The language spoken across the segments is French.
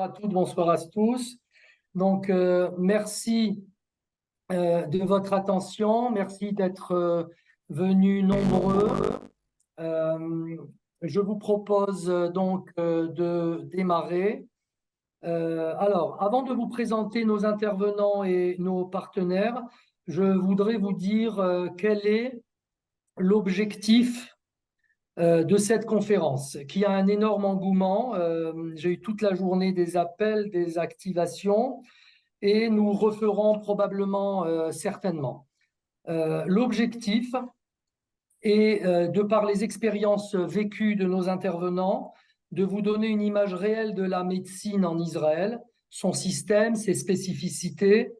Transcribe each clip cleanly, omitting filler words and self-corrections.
Bonsoir à toutes, bonsoir à tous. Donc, merci de votre attention, merci d'être venus nombreux. Euh, je vous propose de démarrer. Alors, avant de vous présenter nos intervenants et nos partenaires, je voudrais vous dire quel est l'objectif de cette conférence, qui a un énorme engouement. J'ai eu toute la journée des appels, des activations, et nous referons probablement certainement. L'objectif est, de par les expériences vécues de nos intervenants, de vous donner une image réelle de la médecine en Israël, son système, ses spécificités,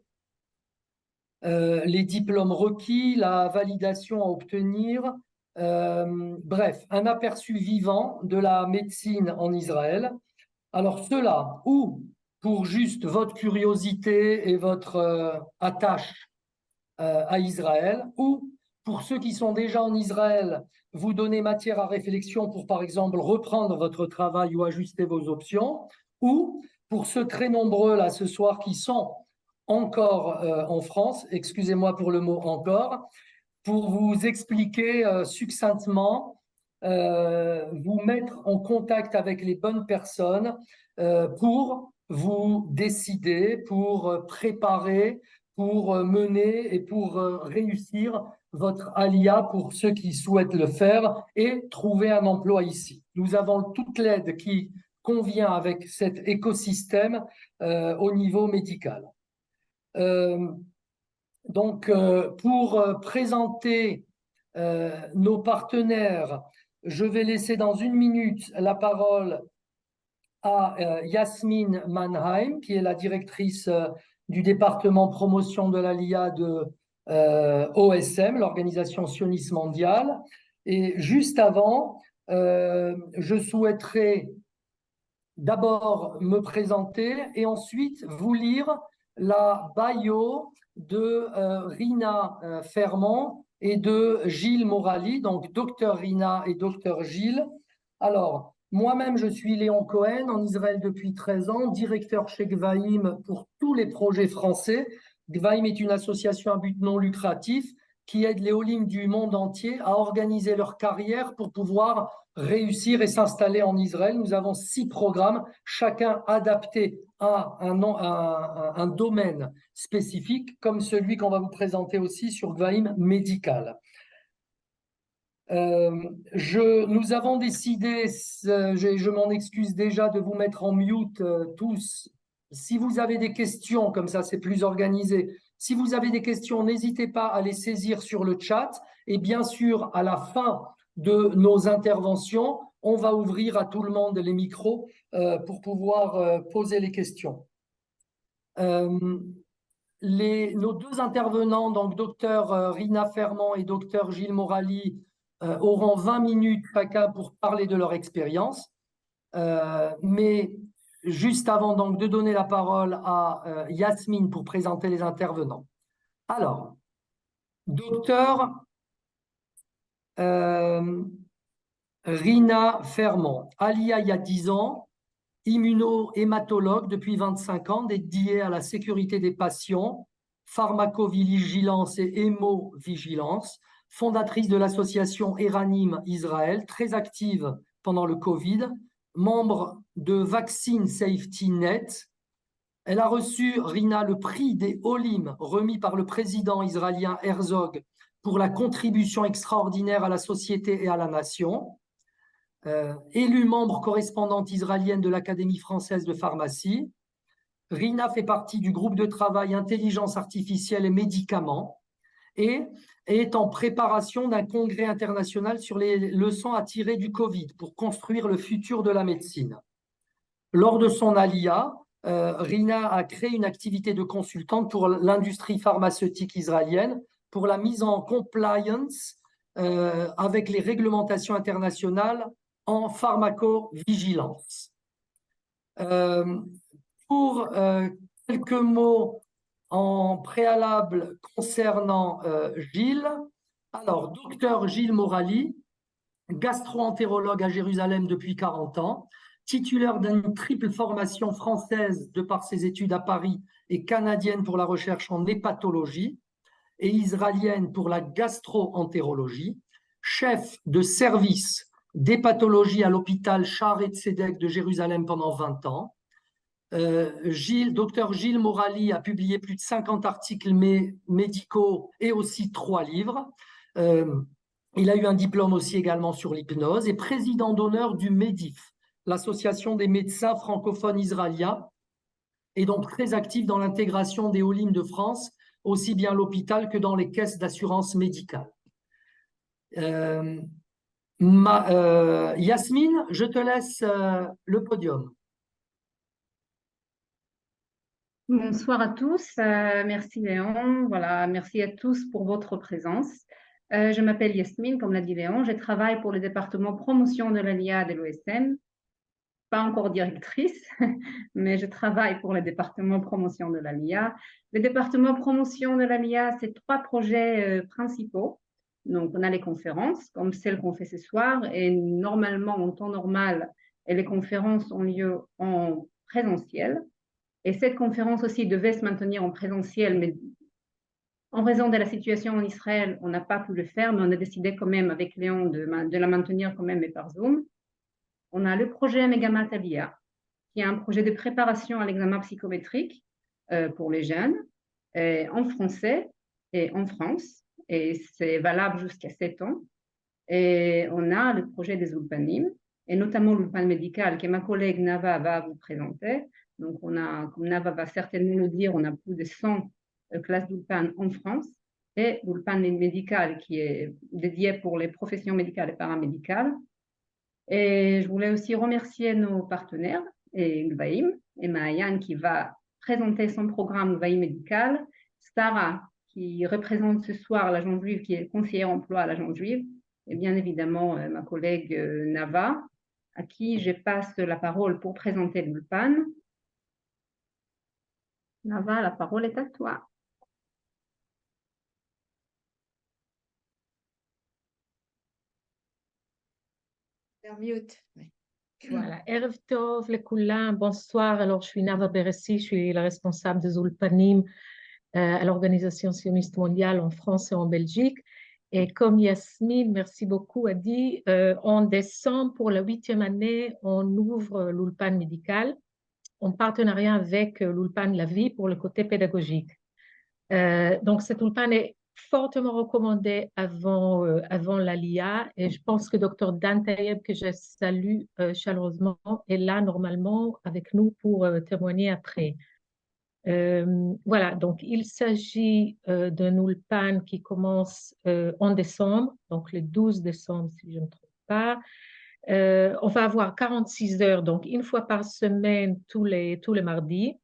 les diplômes requis, la validation à obtenir, bref, un aperçu vivant de la médecine en Israël. Alors cela, ou pour juste votre curiosité et votre attache à Israël, ou pour ceux qui sont déjà en Israël, vous donner matière à réflexion pour, par exemple, reprendre votre travail ou ajuster vos options, ou pour ceux très nombreux là ce soir qui sont encore en France, excusez-moi pour le mot encore, pour vous expliquer succinctement, vous mettre en contact avec les bonnes personnes pour vous décider, pour préparer, pour mener et pour réussir votre alia pour ceux qui souhaitent le faire et trouver un emploi ici. Nous avons toute l'aide qui convient avec cet écosystème au niveau médical. Pour présenter nos partenaires, je vais laisser dans 1 minute la parole à Yasmine Mannheim, qui est la directrice du département promotion de l'ALIA de OSM, l'Organisation sioniste mondiale. Et juste avant, je souhaiterais d'abord me présenter et ensuite vous lire la bio de Rina Fermont et de Gilles Morali, donc docteur Rina et docteur Gilles. Alors, moi-même, je suis Léon Cohen, en Israël depuis 13 ans, directeur chez Gvaim pour tous les projets français. Gvaim est une association à but non lucratif qui aide les Olim du monde entier à organiser leur carrière pour pouvoir réussir et s'installer en Israël. Nous avons 6 programmes, chacun adapté à un domaine spécifique, comme celui qu'on va vous présenter aussi sur Gvaim médical. Nous avons décidé, je m'en excuse déjà, de vous mettre en mute tous. Si vous avez des questions, comme ça c'est plus organisé, si vous avez des questions, n'hésitez pas à les saisir sur le chat. Et bien sûr, à la fin de nos interventions, on va ouvrir à tout le monde les micros pour pouvoir poser les questions. Nos 2 intervenants, donc docteur Rina Fermont et docteur Gilles Morali, auront 20 minutes chacun pour parler de leur expérience. Mais juste avant donc de donner la parole à Yasmine pour présenter les intervenants. Alors, docteur Rina Fermont, Alia il y a 10 ans, immuno-hématologue depuis 25 ans, dédiée à la sécurité des patients, pharmacovigilance et hémovigilance, fondatrice de l'association Eranim Israël, très active pendant le Covid, membre de Vaccine Safety Net. Elle a reçu, Rina, le prix des Olim remis par le président israélien Herzog pour la contribution extraordinaire à la société et à la nation. Élue membre correspondante israélienne de l'Académie française de pharmacie. Rina fait partie du groupe de travail Intelligence artificielle et médicaments et est en préparation d'un congrès international sur les leçons à tirer du Covid pour construire le futur de la médecine. Lors de son alia, Rina a créé une activité de consultante pour l'industrie pharmaceutique israélienne pour la mise en compliance avec les réglementations internationales en pharmacovigilance. Pour quelques mots en préalable concernant Gilles, alors docteur Gilles Morali, gastro-entérologue à Jérusalem depuis 40 ans, titulaire d'une triple formation française de par ses études à Paris et canadienne pour la recherche en hépatologie et israélienne pour la gastro-entérologie, chef de service d'hépatologie à l'hôpital Shaare Tzedek de Jérusalem pendant 20 ans. Dr Gilles Morali a publié plus de 50 articles médicaux et aussi 3 livres. Il a eu un diplôme aussi également sur l'hypnose et président d'honneur du MEDIF, l'association des médecins francophones israéliens, et donc très actif dans l'intégration des Olim de France, aussi bien à l'hôpital que dans les caisses d'assurance médicale. Yasmine, je te laisse le podium. Bonsoir à tous, merci Léon, voilà, merci à tous pour votre présence. Je m'appelle Yasmine, comme l'a dit Léon, je travaille pour le département promotion de l'ALIA de l'OSM, pas encore directrice, mais je travaille pour le département promotion de l'ALIA. Le département promotion de l'ALIA, c'est 3 projets principaux. Donc, on a les conférences, comme celle qu'on fait ce soir, et normalement, en temps normal, les conférences ont lieu en présentiel. Et cette conférence aussi devait se maintenir en présentiel, mais en raison de la situation en Israël, on n'a pas pu le faire, mais on a décidé quand même avec Léon de la maintenir quand même, mais par Zoom. On a le projet Megamat Aliyah, qui est un projet de préparation à l'examen psychométrique pour les jeunes, en français et en France, et c'est valable jusqu'à 7 ans. Et on a le projet des Ulpanim, et notamment l'Ulpan médical, que ma collègue Nava va vous présenter. Donc, on a, comme Nava va certainement le dire, on a plus de 100 classes d'Ulpan en France, et l'Ulpan médical qui est dédié pour les professions médicales et paramédicales. Et je voulais aussi remercier nos partenaires, et Ulvaim, et Maayan qui va présenter son programme Ulvaim médical, Sarah qui représente ce soir l'agence juive, qui est conseillère emploi à l'agence juive, et bien évidemment ma collègue Nava, à qui je passe la parole pour présenter l'Ulpan. Nava, la parole est à toi. Mute. Voilà, Erev Tov, Lekulam, bonsoir. Alors, je suis Nava Beressi, je suis la responsable des Ulpanim à l'Organisation sioniste mondiale en France et en Belgique. Et comme Yasmine, merci beaucoup, a dit, en décembre, pour la 8e année, on ouvre l'Ulpan médical en partenariat avec l'Ulpan La Vie pour le côté pédagogique. Donc, cet Ulpan est fortement recommandé avant l'ALIA et je pense que Dr Dan Tayeb, que je salue chaleureusement, est là normalement avec nous pour témoigner après. Voilà, donc il s'agit d'un Ulpan qui commence en décembre, donc le 12 décembre si je ne me trompe pas. On va avoir 46 heures, donc une fois par semaine tous les mardis,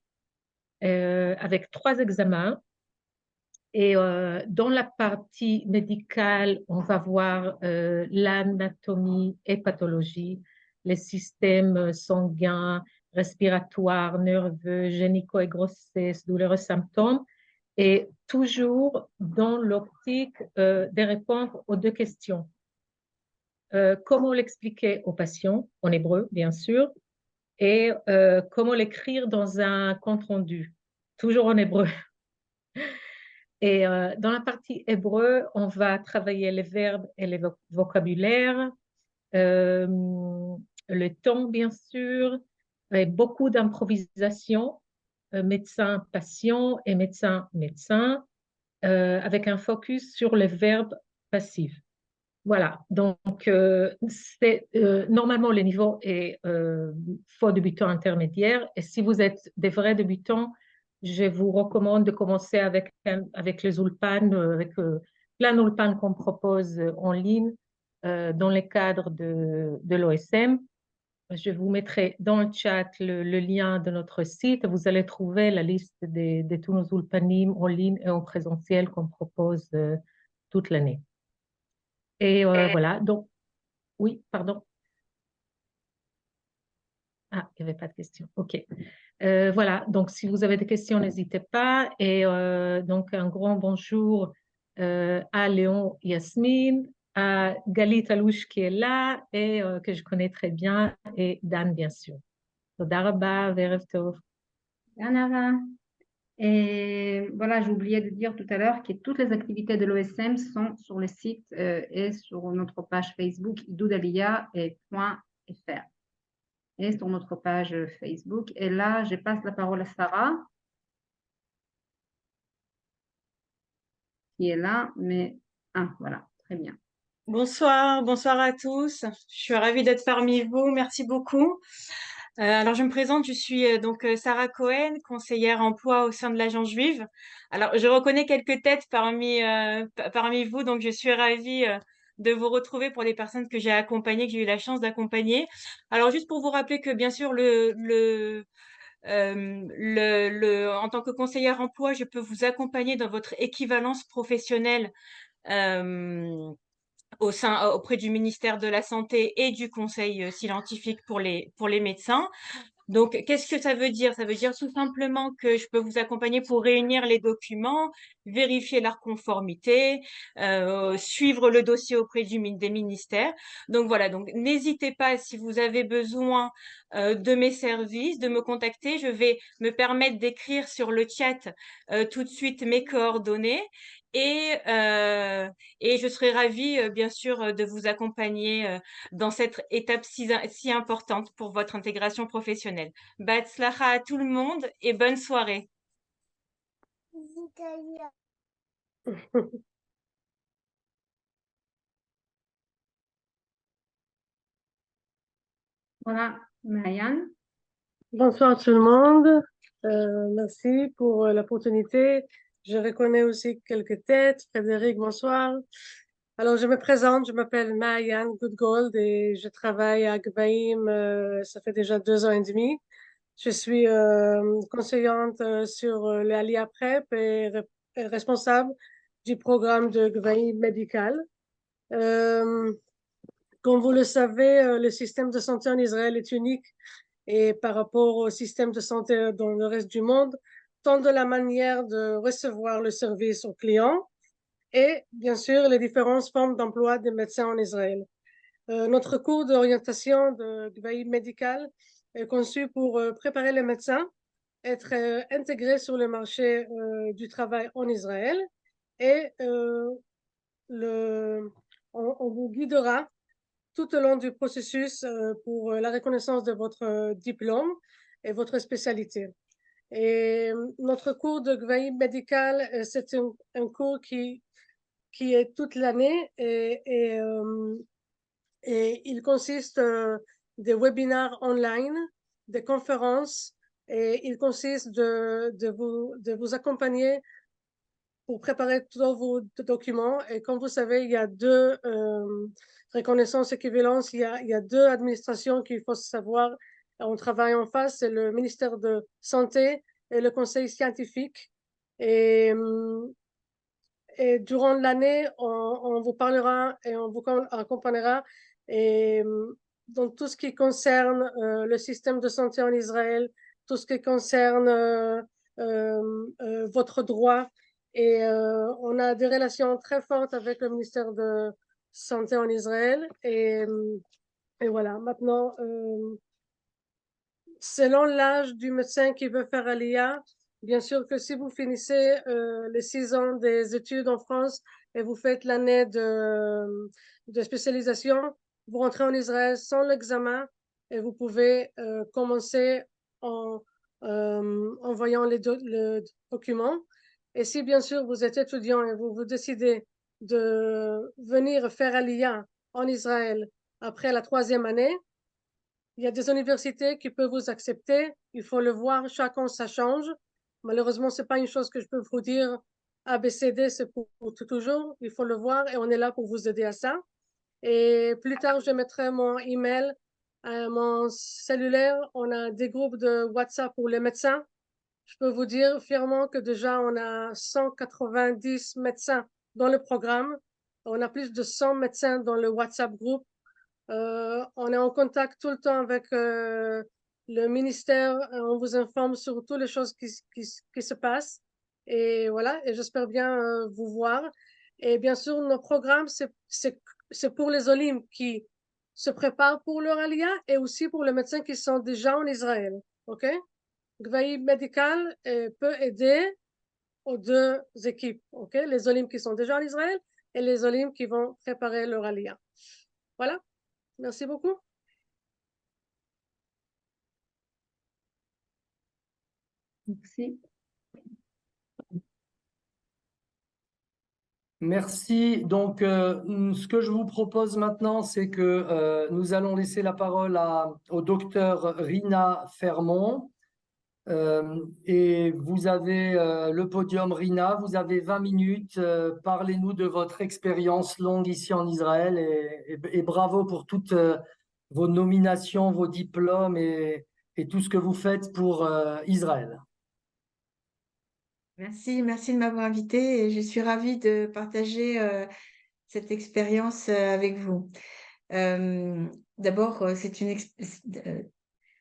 avec 3 examens. Et dans la partie médicale, on va voir l'anatomie et pathologie, les systèmes sanguins, respiratoires, nerveux, gynéco et grossesse, douloureux symptômes, et toujours dans l'optique de répondre aux 2 questions. Comment l'expliquer aux patients, en hébreu bien sûr, et comment l'écrire dans un compte-rendu, toujours en hébreu. Et dans la partie hébreu, on va travailler les verbes et les vocabulaires, le temps, bien sûr, et beaucoup d'improvisation, médecin-patient et médecin-médecin, avec un focus sur les verbes passifs. Voilà, donc normalement le niveau est faux débutant intermédiaire, et si vous êtes des vrais débutants, je vous recommande de commencer avec les Ulpan, avec plein d'Ulpan qu'on propose en ligne dans le cadre de l'OSM. Je vous mettrai dans le chat le lien de notre site. Vous allez trouver la liste de tous nos Ulpanim en ligne et en présentiel qu'on propose toute l'année. Et voilà, donc, oui, pardon. Ah, il n'y avait pas de questions. OK. Voilà, donc si vous avez des questions, n'hésitez pas. Et donc, un grand bonjour à Léon, Yasmine, Galit Alouche qui est là et que je connais très bien, et Dan, bien sûr. Toda rabba, ve'erev tov. Anava. Et voilà, j'ai oublié de dire tout à l'heure que toutes les activités de l'OSM sont sur le site et sur notre page Facebook idoudalia.fr et sur notre page Facebook. Et là, je passe la parole à Sarah, qui est là, mais voilà, très bien. Bonsoir, bonsoir à tous. Je suis ravie d'être parmi vous. Merci beaucoup. Alors, je me présente, je suis donc Sarah Cohen, conseillère emploi au sein de l'Agence juive. Alors, je reconnais quelques têtes parmi vous, donc je suis ravie de vous retrouver pour les personnes que j'ai accompagnées, que j'ai eu la chance d'accompagner. Alors, juste pour vous rappeler que, bien sûr, en tant que conseillère emploi, je peux vous accompagner dans votre équivalence professionnelle auprès du ministère de la Santé et du Conseil scientifique pour les médecins. Donc, qu'est-ce que ça veut dire? Ça veut dire tout simplement que je peux vous accompagner pour réunir les documents, vérifier leur conformité, suivre le dossier auprès des ministères. Donc voilà, donc n'hésitez pas si vous avez besoin de mes services, de me contacter. Je vais me permettre d'écrire sur le chat tout de suite mes coordonnées. Et je serai ravie, bien sûr, de vous accompagner dans cette étape si importante pour votre intégration professionnelle. Batzlacha à tout le monde et bonne soirée. Voilà, Marianne. Bonsoir tout le monde. Merci pour l'opportunité. Je reconnais aussi quelques têtes. Frédéric, bonsoir. Alors, je me présente, je m'appelle Mayan Goodgold et je travaille à Gbaïm, ça fait déjà 2 ans et demi. Je suis conseillante sur l'Alia Prep et responsable du programme de Gbaïm médical. Comme vous le savez, le système de santé en Israël est unique et par rapport au système de santé dans le reste du monde, tant de la manière de recevoir le service aux clients et bien sûr les différentes formes d'emploi des médecins en Israël. Notre cours d'orientation de veille médicale est conçu pour préparer les médecins, être intégrés sur le marché du travail en Israël et on vous guidera tout au long du processus pour la reconnaissance de votre diplôme et votre spécialité. Et notre cours de Gvaïm médical, c'est un cours qui est toute l'année et il consiste des webinaires online, des conférences, et il consiste de vous accompagner pour préparer tous vos documents. Et comme vous savez, il y a deux reconnaissances équivalentes, il y a deux administrations qu'il faut savoir. On travaille en face, c'est le ministère de Santé et le Conseil scientifique. Et durant l'année, on vous parlera et on vous accompagnera et, dans tout ce qui concerne le système de santé en Israël, tout ce qui concerne votre droit. Et on a des relations très fortes avec le ministère de Santé en Israël. Et voilà, maintenant, selon l'âge du médecin qui veut faire Aliyah, bien sûr que si vous finissez les 6 ans des études en France et vous faites l'année de spécialisation, vous rentrez en Israël sans l'examen et vous pouvez commencer en envoyant le document. Et si bien sûr vous êtes étudiant et vous décidez de venir faire Aliyah en Israël après la 3e année, il y a des universités qui peuvent vous accepter. Il faut le voir, chacun ça change. Malheureusement, c'est pas une chose que je peux vous dire. ABCD, c'est pour toujours. Il faut le voir et on est là pour vous aider à ça. Et plus tard, je mettrai mon email, mon cellulaire. On a des groupes de WhatsApp pour les médecins. Je peux vous dire fièrement que déjà, on a 190 médecins dans le programme. On a plus de 100 médecins dans le WhatsApp groupe. On est en contact tout le temps avec le ministère. On vous informe sur toutes les choses qui se passent. Et voilà, et j'espère bien vous voir. Et bien sûr, nos programmes, c'est c'est pour les olim qui se préparent pour leur alia et aussi pour les médecins qui sont déjà en Israël. OK? Gvaïb médical peut aider aux deux équipes. OK? Les olim qui sont déjà en Israël et les olim qui vont préparer leur alia. Voilà. Merci beaucoup. Merci. Merci. Donc, ce que je vous propose maintenant, c'est que nous allons laisser la parole au docteur Rina Fermont. Et vous avez le podium, Rina. Vous avez 20 minutes. Parlez-nous de votre expérience longue ici en Israël et bravo pour toutes vos nominations, vos diplômes et tout ce que vous faites pour Israël. Merci de m'avoir invitée et je suis ravie de partager cette expérience avec vous. D'abord,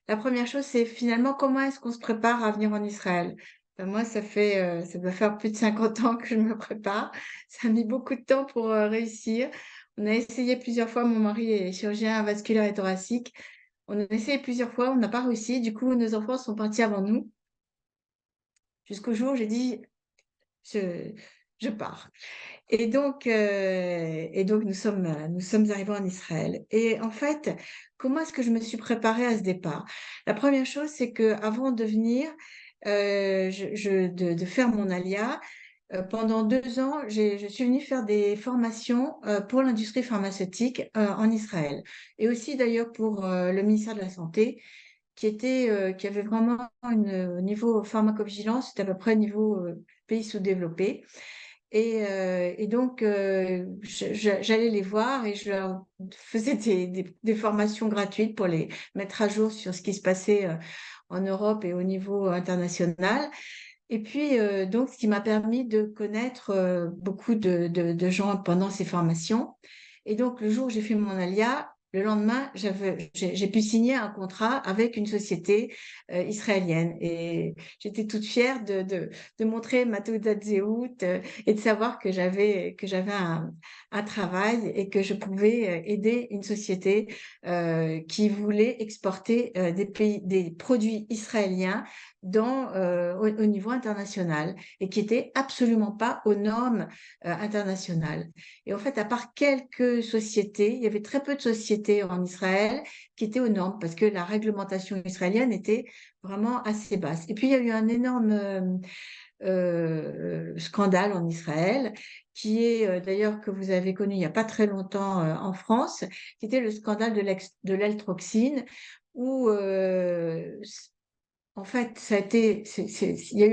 la première chose, c'est finalement comment est-ce qu'on se prépare à venir en Israël. Moi, ça doit faire plus de 50 ans que je me prépare. Ça a mis beaucoup de temps pour réussir. On a essayé plusieurs fois, mon mari est chirurgien vasculaire et thoracique. On a essayé plusieurs fois, on n'a pas réussi. Du coup, nos enfants sont partis avant nous. Jusqu'au jour où j'ai dit, je pars. Et donc nous sommes arrivés en Israël. Et en fait, comment est-ce que je me suis préparée à ce départ? La première chose, c'est qu'avant de venir, de faire mon alia, pendant 2 ans, je suis venue faire des formations pour l'industrie pharmaceutique en Israël. Et aussi d'ailleurs pour le ministère de la Santé, qui avait vraiment au niveau pharmacovigilance, c'était à peu près niveau pays sous-développé. Et donc, j'allais les voir et je leur faisais des formations gratuites pour les mettre à jour sur ce qui se passait en Europe et au niveau international. Et puis, donc, ce qui m'a permis de connaître beaucoup de gens pendant ces formations. Et donc, le jour où j'ai fait mon alia, le lendemain, j'ai pu signer un contrat avec une société israélienne. Et j'étais toute fière de montrer ma Teudat Zehut et de savoir que j'avais un travail et que je pouvais aider une société qui voulait exporter des produits israéliens au niveau international et qui n'était absolument pas aux normes internationales. Et en fait, à part quelques sociétés, il y avait très peu de sociétés en Israël qui étaient aux normes parce que la réglementation israélienne était vraiment assez basse. Et puis, il y a eu un énorme scandale en Israël, qui est d'ailleurs que vous avez connu il n'y a pas très longtemps en France, qui était le scandale de l'altroxine, où en fait, il y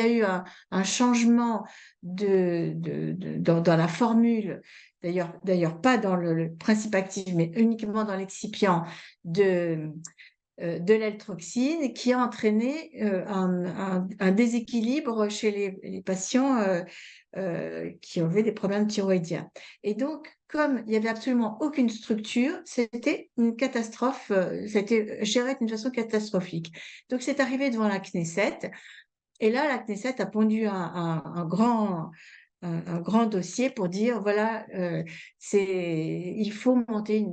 a eu un changement dans la formule, d'ailleurs pas dans le principe actif, mais uniquement dans l'excipient de l'altroxine, qui a entraîné un déséquilibre chez les patients qui avaient des problèmes thyroïdiens. Et donc, comme il n'y avait absolument aucune structure, c'était une catastrophe, c'était géré d'une façon catastrophique. Donc, c'est arrivé devant la Knesset, et là, la Knesset a pondu un grand dossier pour dire, voilà, il faut monter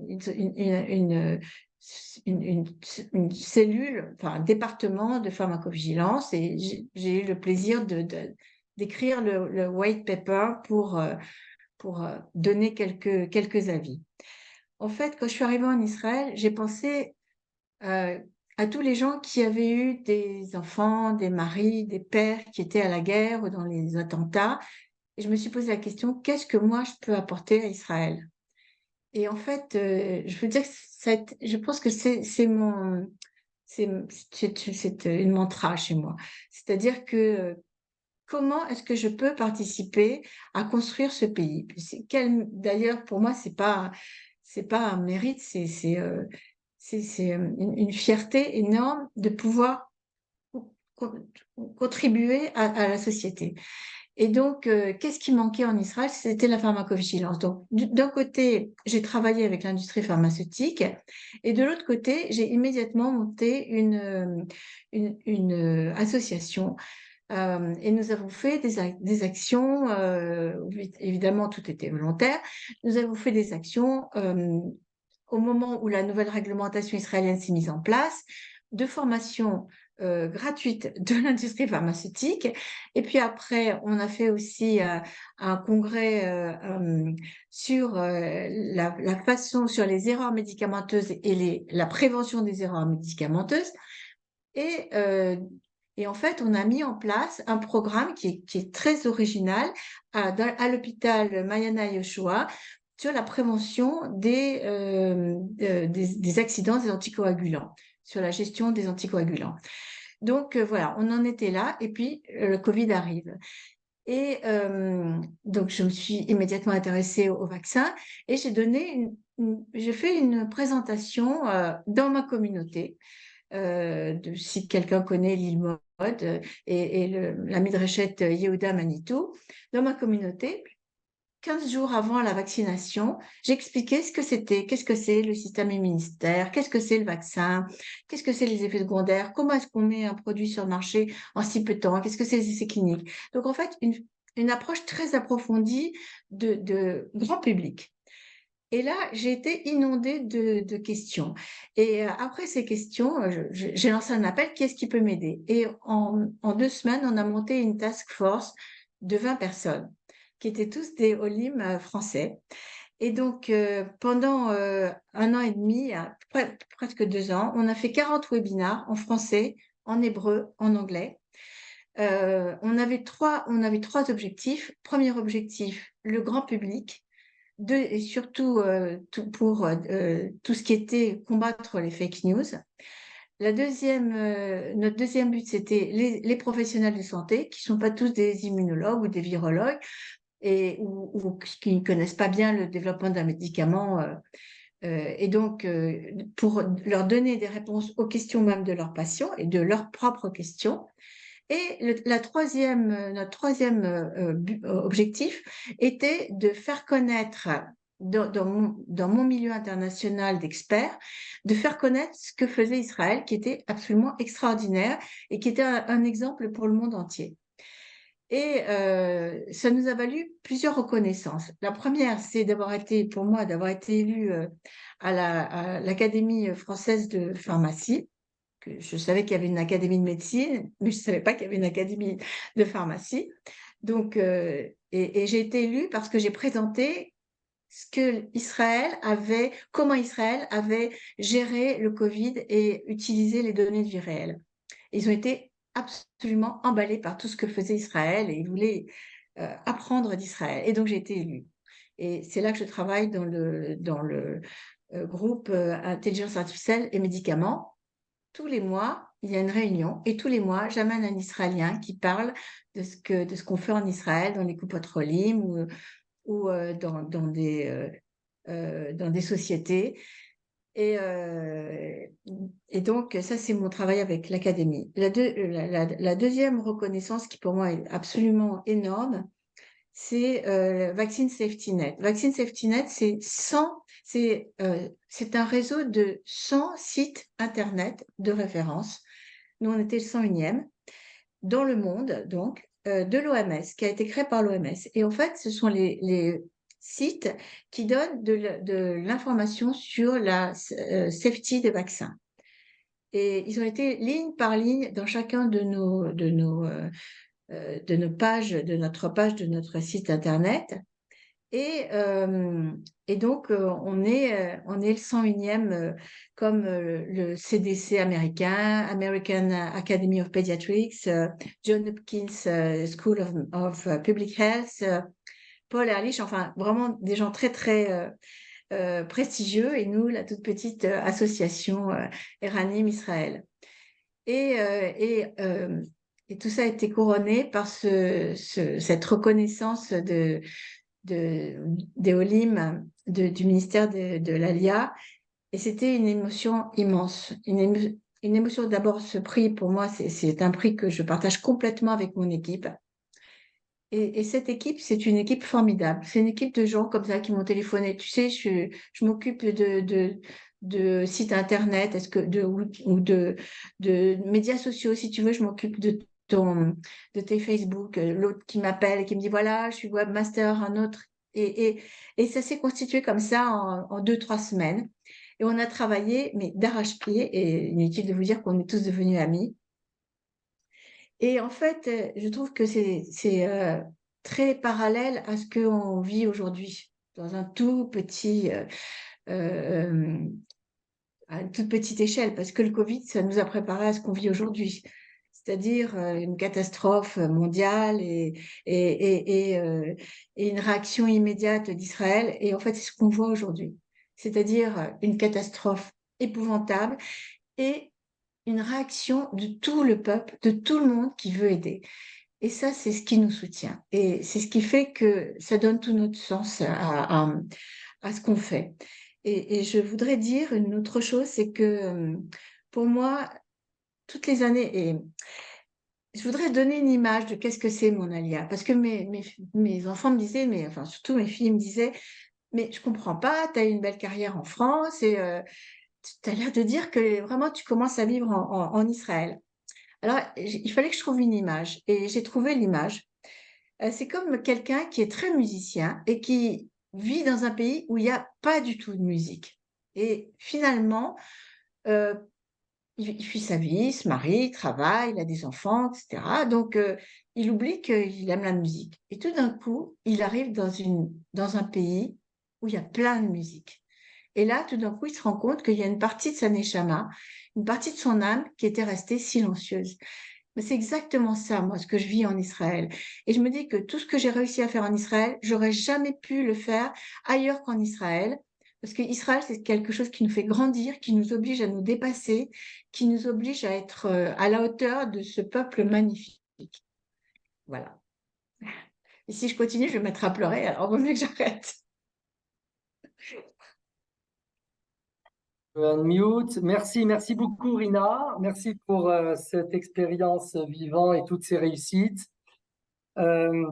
une cellule, enfin un département de pharmacovigilance, et j'ai eu le plaisir d'écrire le white paper pour donner quelques avis. En fait, quand je suis arrivée en Israël, j'ai pensé à tous les gens qui avaient eu des enfants, des maris, des pères qui étaient à la guerre ou dans les attentats, et je me suis posé la question, qu'est-ce que moi je peux apporter à Israël? Et en fait, je veux dire que je pense que c'est une mantra chez moi. C'est-à-dire que comment est-ce que je peux participer à construire ce pays? D'ailleurs, pour moi, c'est pas un mérite, c'est une fierté énorme de pouvoir contribuer à la société. Et donc, qu'est-ce qui manquait en Israël? C'était la pharmacovigilance. Donc, d'un côté, j'ai travaillé avec l'industrie pharmaceutique, et de l'autre côté, j'ai immédiatement monté une association Et nous avons fait des actions, évidemment tout était volontaire, nous avons fait des actions au moment où la nouvelle réglementation israélienne s'est mise en place, de formation gratuite de l'industrie pharmaceutique. Et puis après, on a fait aussi un congrès sur la façon, sur les erreurs médicamenteuses et la prévention des erreurs médicamenteuses. Et en fait, on a mis en place un programme qui est très original à l'hôpital Mayana Yoshua sur la prévention des accidents des anticoagulants, sur la gestion des anticoagulants. Donc voilà, on en était là, et puis le Covid arrive. Et donc, je me suis immédiatement intéressée au vaccin et j'ai fait une présentation dans ma communauté. Si quelqu'un connaît l'île Maud et la Midrashet Yehuda Manitou, dans ma communauté, 15 jours avant la vaccination, j'expliquais ce que c'était, qu'est-ce que c'est le système immunitaire, qu'est-ce que c'est le vaccin, qu'est-ce que c'est les effets secondaires, comment est-ce qu'on met un produit sur le marché en si peu de temps, qu'est-ce que c'est les essais cliniques. Donc en fait, une approche très approfondie de grand public. Et là, j'ai été inondée de questions. Et après ces questions, j'ai lancé un appel, qui est-ce qui peut m'aider? Et en 2 semaines, on a monté une task force de 20 personnes, qui étaient tous des Olim français. Et donc, pendant 1 an et demi, presque 2 ans, on a fait 40 webinars en français, en hébreu, en anglais. On avait 3 objectifs. Premier objectif, le grand public. Et surtout pour tout ce qui était combattre les fake news. Notre deuxième but, c'était les professionnels de santé, qui ne sont pas tous des immunologues ou des virologues, ou qui ne connaissent pas bien le développement d'un médicament. Et donc, pour leur donner des réponses aux questions même de leurs patients et de leurs propres questions. Et notre troisième objectif était de faire connaître, dans mon milieu international d'experts, de faire connaître ce que faisait Israël, qui était absolument extraordinaire et qui était un exemple pour le monde entier. Et ça nous a valu plusieurs reconnaissances. La première, c'est d'avoir été élue à l'Académie française de pharmacie. Je savais qu'il y avait une académie de médecine, mais je ne savais pas qu'il y avait une académie de pharmacie. Donc, et j'ai été élue parce que j'ai présenté comment Israël avait géré le Covid et utilisé les données de vie réelle. Ils ont été absolument emballés par tout ce que faisait Israël et ils voulaient apprendre d'Israël. Et donc, j'ai été élue. Et c'est là que je travaille dans le groupe Intelligence artificielle et médicaments. Tous les mois, il y a une réunion et tous les mois, j'amène un Israélien qui parle de ce qu'on fait en Israël, dans les Coupotrolim ou dans des sociétés. Et donc, ça, c'est mon travail avec l'académie. La deuxième reconnaissance qui, pour moi, est absolument énorme, c'est Vaccine Safety Net. Vaccine Safety Net, c'est un réseau de 100 sites Internet de référence. Nous, on était le 101e dans le monde, donc, de l'OMS, qui a été créé par l'OMS. Et en fait, ce sont les sites qui donnent de l'information sur la safety des vaccins. Et ils ont été ligne par ligne dans chacun de notre page de notre site internet. Et donc, on est le 101e, comme le CDC américain, American Academy of Pediatrics, Johns Hopkins School of Public Health, Paul Ehrlich, enfin, vraiment des gens très, très prestigieux. Et nous, la toute petite association Eranim Israël. Et tout ça a été couronné par cette reconnaissance des Olim, du ministère de l'Alia. Et c'était une émotion immense. Une émotion, d'abord, ce prix, pour moi, c'est un prix que je partage complètement avec mon équipe. Et cette équipe, c'est une équipe formidable. C'est une équipe de gens comme ça qui m'ont téléphoné. Tu sais, je m'occupe de sites internet, ou de médias sociaux, si tu veux, je m'occupe de de tes Facebook, l'autre qui m'appelle et qui me dit, voilà, je suis webmaster, un autre. Et ça s'est constitué comme ça en 2-3 semaines. Et on a travaillé, mais d'arrache-pied, et inutile de vous dire qu'on est tous devenus amis. Et en fait, je trouve que c'est très parallèle à ce qu'on vit aujourd'hui, dans un tout petit, à une toute petite échelle, parce que le Covid, ça nous a préparé à ce qu'on vit aujourd'hui, c'est-à-dire une catastrophe mondiale et une réaction immédiate d'Israël. Et en fait, c'est ce qu'on voit aujourd'hui, c'est-à-dire une catastrophe épouvantable et une réaction de tout le peuple, de tout le monde qui veut aider. Et ça, c'est ce qui nous soutient. Et c'est ce qui fait que ça donne tout notre sens à ce qu'on fait. Et je voudrais dire une autre chose, c'est que pour moi, toutes les années, et je voudrais donner une image de qu'est-ce que c'est mon alia. Parce que mes enfants me disaient, mais enfin surtout mes filles me disaient, mais je comprends pas, tu as une belle carrière en France et tu as l'air de dire que vraiment tu commences à vivre en Israël. Alors, il fallait que je trouve une image et j'ai trouvé l'image. C'est comme quelqu'un qui est très musicien et qui vit dans un pays où il n'y a pas du tout de musique. Et finalement, euh, il fait sa vie, il se marie, il travaille, il a des enfants, etc. Donc, il oublie qu'il aime la musique. Et tout d'un coup, il arrive dans un pays où il y a plein de musique. Et là, tout d'un coup, il se rend compte qu'il y a une partie de sa neshama, une partie de son âme qui était restée silencieuse. Mais c'est exactement ça, moi, ce que je vis en Israël. Et je me dis que tout ce que j'ai réussi à faire en Israël, j'aurais jamais pu le faire ailleurs qu'en Israël. Parce que Israël, c'est quelque chose qui nous fait grandir, qui nous oblige à nous dépasser, qui nous oblige à être à la hauteur de ce peuple magnifique. Voilà. Et si je continue, je vais me mettre à pleurer, alors vaut mieux que j'arrête. Unmute. Merci beaucoup Rina. Merci pour cette expérience vivante et toutes ces réussites. Euh,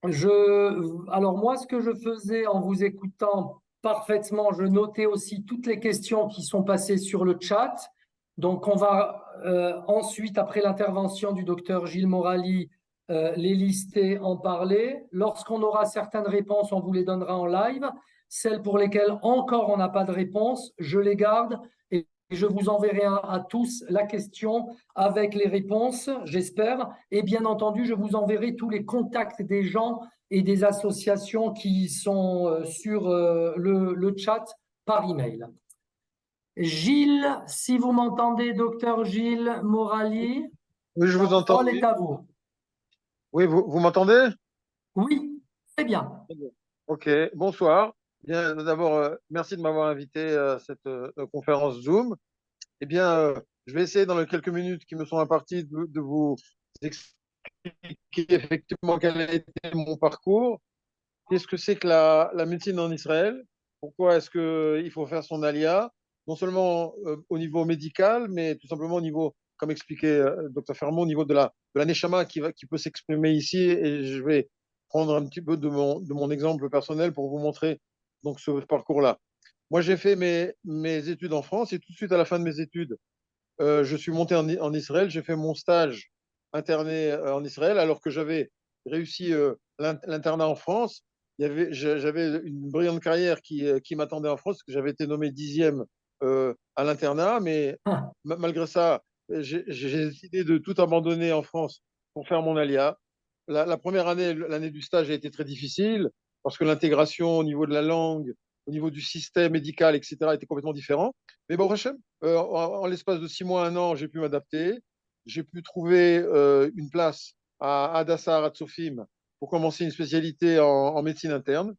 alors moi, ce que je faisais en vous écoutant parfaitement, je notais aussi toutes les questions qui sont passées sur le chat. Donc on va ensuite, après l'intervention du docteur Gilles Morali, les lister, en parler. Lorsqu'on aura certaines réponses, on vous les donnera en live. Celles pour lesquelles encore on n'a pas de réponse, je les garde et je vous enverrai à tous la question avec les réponses, j'espère. Et bien entendu, je vous enverrai tous les contacts des gens et des associations qui sont sur le chat par email. Gilles, si vous m'entendez, docteur Gilles Morali, Oui, je la vous entends. parole est à vous. Oui, vous m'entendez? Oui, très bien. Ok, bonsoir. Bien, d'abord, merci de m'avoir invité à cette conférence Zoom. Eh bien, je vais essayer dans les quelques minutes qui me sont imparties de vous expliquer effectivement quel a été mon parcours. Qu'est-ce que c'est que la médecine en Israël? Pourquoi est-ce qu'il faut faire son alia? Non seulement au niveau médical, mais tout simplement au niveau, comme expliquait Dr Fermont, au niveau de la neshama qui peut s'exprimer ici. Et je vais prendre un petit peu de mon exemple personnel pour vous montrer donc ce parcours-là. Moi, j'ai fait mes études en France et tout de suite à la fin de mes études, je suis monté en Israël. J'ai fait mon stage interné en Israël alors que j'avais réussi l'internat en France. J'avais une brillante carrière qui m'attendait en France, parce que j'avais été nommé 10e à l'internat, mais Ah, malgré ça, j'ai décidé de tout abandonner en France pour faire mon alia. La première année, l'année du stage a été très difficile parce que l'intégration au niveau de la langue, au niveau du système médical, etc., était complètement différent. Mais bon, Hachem, en l'espace de 6 mois, un an, j'ai pu m'adapter. J'ai pu trouver une place à Hadassah Hatzofim pour commencer une spécialité en médecine interne.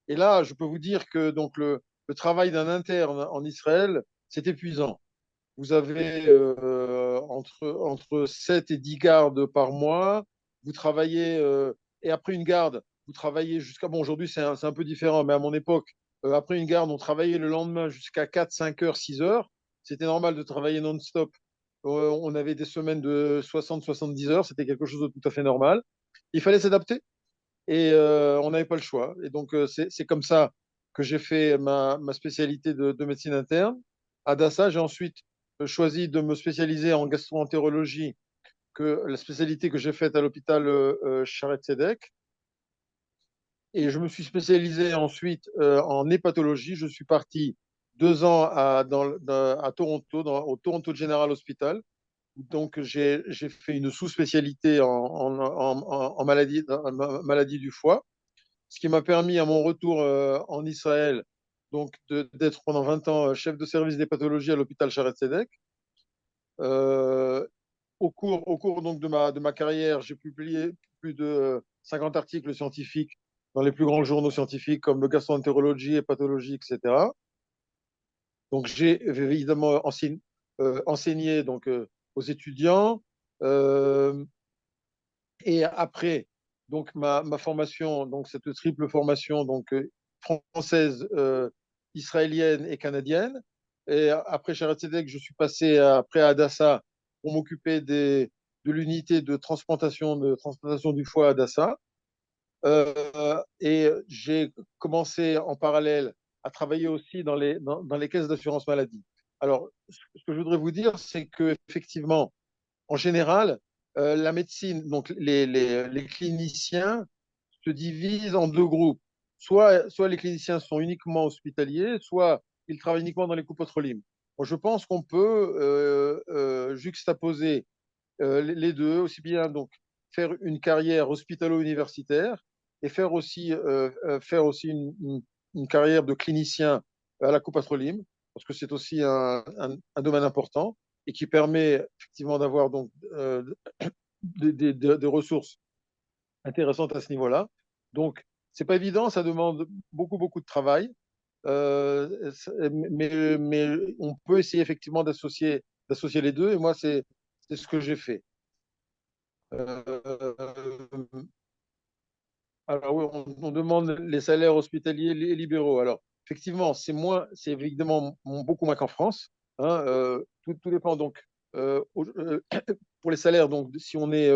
Et là, je peux vous dire que donc le travail d'un interne en Israël, c'est épuisant. Vous avez entre 7 et 10 gardes par mois. Vous travaillez, et après une garde, vous travaillez jusqu'à, bon, aujourd'hui c'est un peu différent, mais à mon époque, après une garde, on travaillait le lendemain jusqu'à 4, 5 heures, 6 heures. C'était normal de travailler non-stop. On avait des semaines de 60, 70 heures. C'était quelque chose de tout à fait normal. Il fallait s'adapter et on n'avait pas le choix. Et donc, c'est comme ça que j'ai fait ma spécialité de médecine interne. À Dassa, j'ai ensuite choisi de me spécialiser en gastroentérologie que la spécialité que j'ai faite à l'hôpital Sharet Zedek. Et je me suis spécialisé ensuite en hépatologie. Je suis parti 2 ans à Toronto, au Toronto General Hospital. Donc, j'ai fait une sous-spécialité en maladie du foie, ce qui m'a permis à mon retour en Israël donc d'être pendant 20 ans chef de service des pathologies à l'hôpital Sharet Zedek. Au cours donc de ma carrière, j'ai publié plus de 50 articles scientifiques dans les plus grands journaux scientifiques comme le Gastroentérologie, Hépatologie, etc. Donc, j'ai évidemment enseigné donc, aux étudiants. Et après, donc, ma formation, donc, cette triple formation donc, française, israélienne et canadienne. Et après Sharet Zedek, je suis passé après à Adassa pour m'occuper de l'unité de transplantation du foie à Adassa. Et j'ai commencé en parallèle à travailler aussi dans les caisses d'assurance maladie. Alors, ce que je voudrais vous dire, c'est qu'effectivement, en général, la médecine, donc les cliniciens se divisent en deux groupes. Soit les cliniciens sont uniquement hospitaliers, soit ils travaillent uniquement dans les coupes pétrolières. Moi, je pense qu'on peut juxtaposer les deux, aussi bien donc faire une carrière hospitalo-universitaire et faire aussi une carrière de clinicien à la Coupe Patrolim, parce que c'est aussi un domaine important et qui permet effectivement d'avoir donc des ressources intéressantes à ce niveau-là. Donc, c'est pas évident, ça demande beaucoup de travail, mais on peut essayer effectivement d'associer les deux. Et moi, c'est ce que j'ai fait. Euh, alors oui, on demande les salaires hospitaliers et libéraux. Alors effectivement, c'est évidemment beaucoup moins qu'en France, hein, tout dépend donc pour les salaires. Donc si on est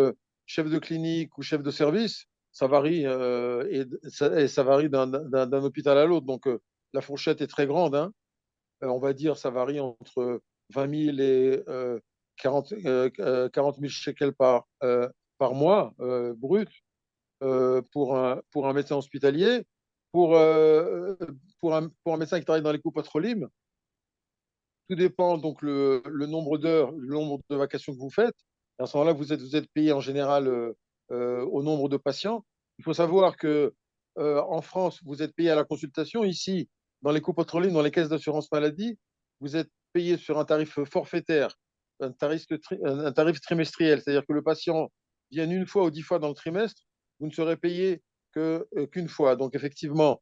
chef de clinique ou chef de service, ça varie et ça varie d'un hôpital à l'autre. Donc la fourchette est très grande, hein. On va dire ça varie entre 20 000 et 40 000 shekels par mois brut pour un médecin hospitalier. Pour un médecin qui travaille dans les coupes pétrolières, tout dépend donc le nombre d'heures, le nombre de vacations que vous faites. À ce moment-là, vous êtes payé en général au nombre de patients. Il faut savoir que en France, vous êtes payé à la consultation. Ici, dans les coupes pétrolières, dans les caisses d'assurance maladie, vous êtes payé sur un tarif forfaitaire, un tarif trimestriel. C'est-à-dire que le patient vient une fois ou 10 fois dans le trimestre, vous ne serez payé qu'une fois. Donc effectivement,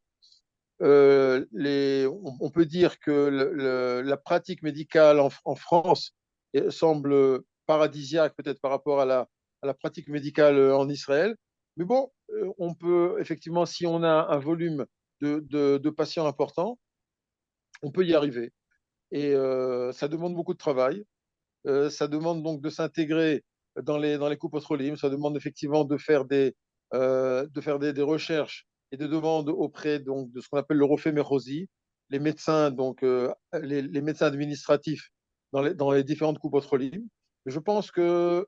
on peut dire que la pratique médicale en France semble paradisiaque peut-être par rapport à la pratique médicale en Israël. Mais bon, on peut effectivement, si on a un volume de patients important, on peut y arriver. Et ça demande beaucoup de travail. Ça demande donc de s'intégrer dans les coupes pétrolières. Ça demande effectivement de faire des recherches et des demandes auprès donc, de ce qu'on appelle le Rofé Merosi, les médecins, donc, les médecins administratifs dans les différentes coupes pétrolières. Je pense que,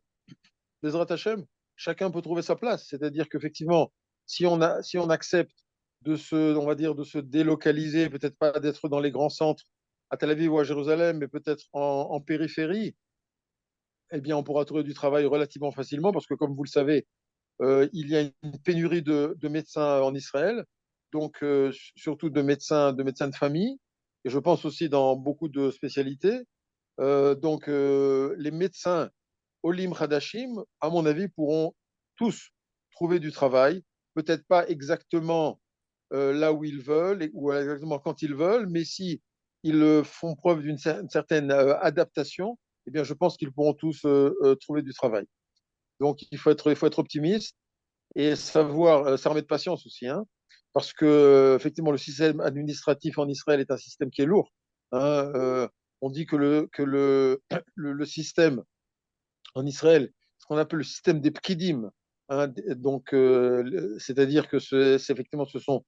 Bezrat Hashem, chacun peut trouver sa place. C'est-à-dire qu'effectivement, si on accepte on va dire, de se délocaliser, peut-être pas d'être dans les grands centres à Tel Aviv ou à Jérusalem, mais peut-être en périphérie, eh bien, on pourra trouver du travail relativement facilement parce que, comme vous le savez, il y a une pénurie de médecins en Israël, donc surtout de médecins de famille, et je pense aussi dans beaucoup de spécialités. Donc, les médecins Olim Hadashim, à mon avis, pourront tous trouver du travail, peut-être pas exactement là où ils veulent ou exactement quand ils veulent, mais si ils font preuve d'une certaine adaptation, eh bien, je pense qu'ils pourront tous trouver du travail. Donc, il faut être optimiste et savoir s'armer de patience aussi, hein, parce que effectivement, le système administratif en Israël est un système qui est lourd, hein. On dit que le système en Israël, ce qu'on appelle le système des pkidim, hein, donc c'est-à-dire que effectivement, ce sont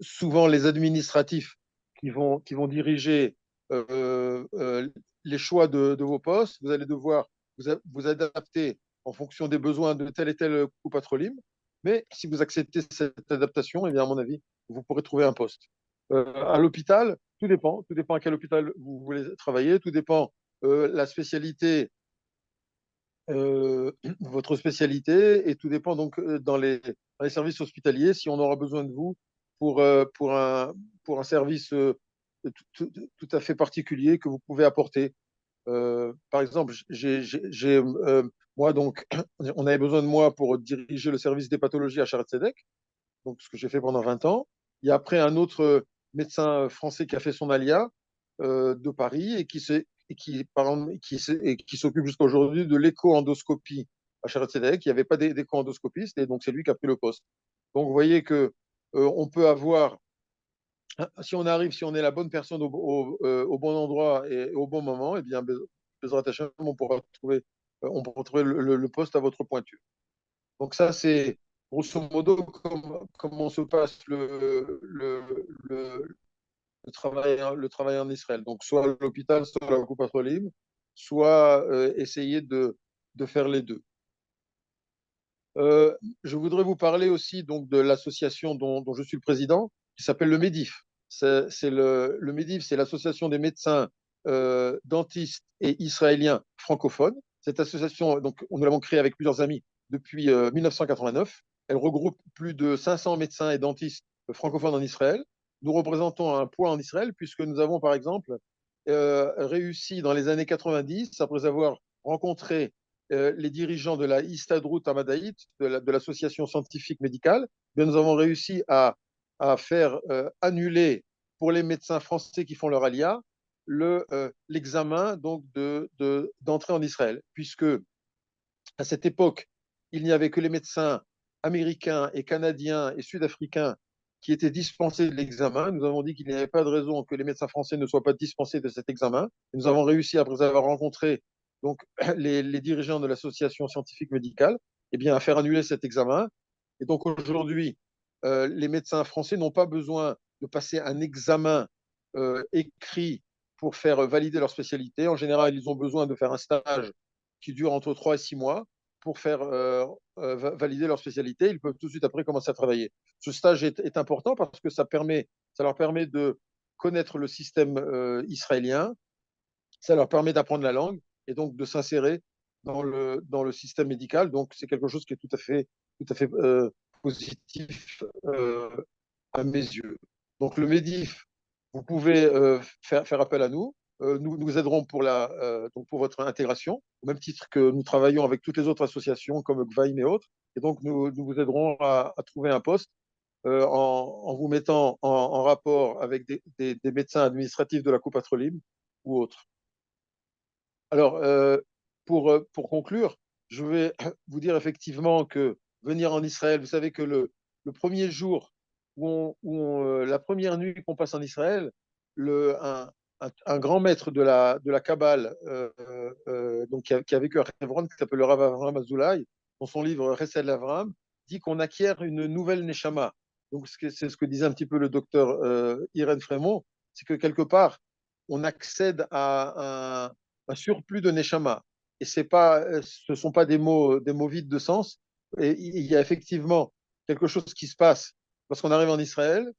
souvent les administratifs qui vont diriger les choix de vos postes. Vous allez devoir vous adapter en fonction des besoins de tel et tel coupatrolim. Mais si vous acceptez cette adaptation, eh bien, à mon avis, vous pourrez trouver un poste. À l'hôpital, tout dépend. Tout dépend à quel hôpital vous voulez travailler. Tout dépend la spécialité, votre spécialité, et tout dépend donc dans les services hospitaliers si on aura besoin de vous pour, pour un service tout à fait particulier que vous pouvez apporter. Par exemple, moi, donc, on avait besoin de moi pour diriger le service des pathologies à Sharat Zedek, donc ce que j'ai fait pendant 20 ans. Il y a après un autre médecin français qui a fait son alia de Paris et qui s'occupe jusqu'à aujourd'hui de l'écho-endoscopie à Sharat Zedek. Il n'y avait pas d'écho-endoscopiste et donc c'est lui qui a pris le poste. Donc vous voyez que on peut avoir, si on est la bonne personne au bon endroit et au bon moment, eh bien, Bezrat Hashem, on pourra trouver le poste à votre pointure. Donc ça, c'est grosso modo comment se passe le travail en Israël. Donc soit à l'hôpital, soit à la Coupe Patrolim, soit essayer de faire les deux. Je voudrais vous parler aussi donc de l'association dont je suis le président, qui s'appelle le MEDIF. Le MEDIF, c'est l'association des médecins dentistes et israéliens francophones. Cette association, donc, nous l'avons créée avec plusieurs amis depuis 1989. Elle regroupe plus de 500 médecins et dentistes francophones en Israël. Nous représentons un poids en Israël puisque nous avons, par exemple, réussi dans les années 90, après avoir rencontré les dirigeants de la Histadrut Hamadaït, de l'association scientifique médicale, bien, nous avons réussi à faire annuler pour les médecins français qui font leur alia l'examen donc d'entrée en Israël, puisque à cette époque, il n'y avait que les médecins américains et canadiens et sud-africains qui étaient dispensés de l'examen. Nous avons dit qu'il n'y avait pas de raison que les médecins français ne soient pas dispensés de cet examen. Et nous avons réussi, après avoir rencontré donc, les dirigeants de l'association scientifique médicale, eh bien, à faire annuler cet examen. Et donc aujourd'hui, les médecins français n'ont pas besoin de passer un examen écrit pour faire valider leur spécialité. En général, ils ont besoin de faire un stage qui dure entre 3 et 6 mois pour faire valider leur spécialité. Ils peuvent tout de suite après commencer à travailler. Ce stage est important parce que ça leur permet de connaître le système israélien, ça leur permet d'apprendre la langue et donc de s'insérer dans le système médical. Donc c'est quelque chose qui est tout à fait positif à mes yeux. Donc le MEDIF, vous pouvez faire appel à nous. Nous vous aiderons donc pour votre intégration, au même titre que nous travaillons avec toutes les autres associations comme Gvaim et autres. Et donc, nous vous aiderons à trouver un poste en vous mettant en rapport avec des médecins administratifs de la Coupe Patrolim ou autres. Alors, pour conclure, je vais vous dire effectivement que venir en Israël, vous savez que le premier jour la première nuit qu'on passe en Israël, un grand maître de la Kabbale, donc qui a vécu à Hebron, qui s'appelle le Rav Avraham Azoulay, dans son livre Chesed Avram, dit qu'on acquiert une nouvelle neshama. Donc c'est ce que disait un petit peu le docteur Irène Frémont, c'est que quelque part, on accède à un surplus de neshama. Et ce ne sont pas des mots vides de sens. Et il y a effectivement quelque chose qui se passe lorsqu'on arrive en Israël.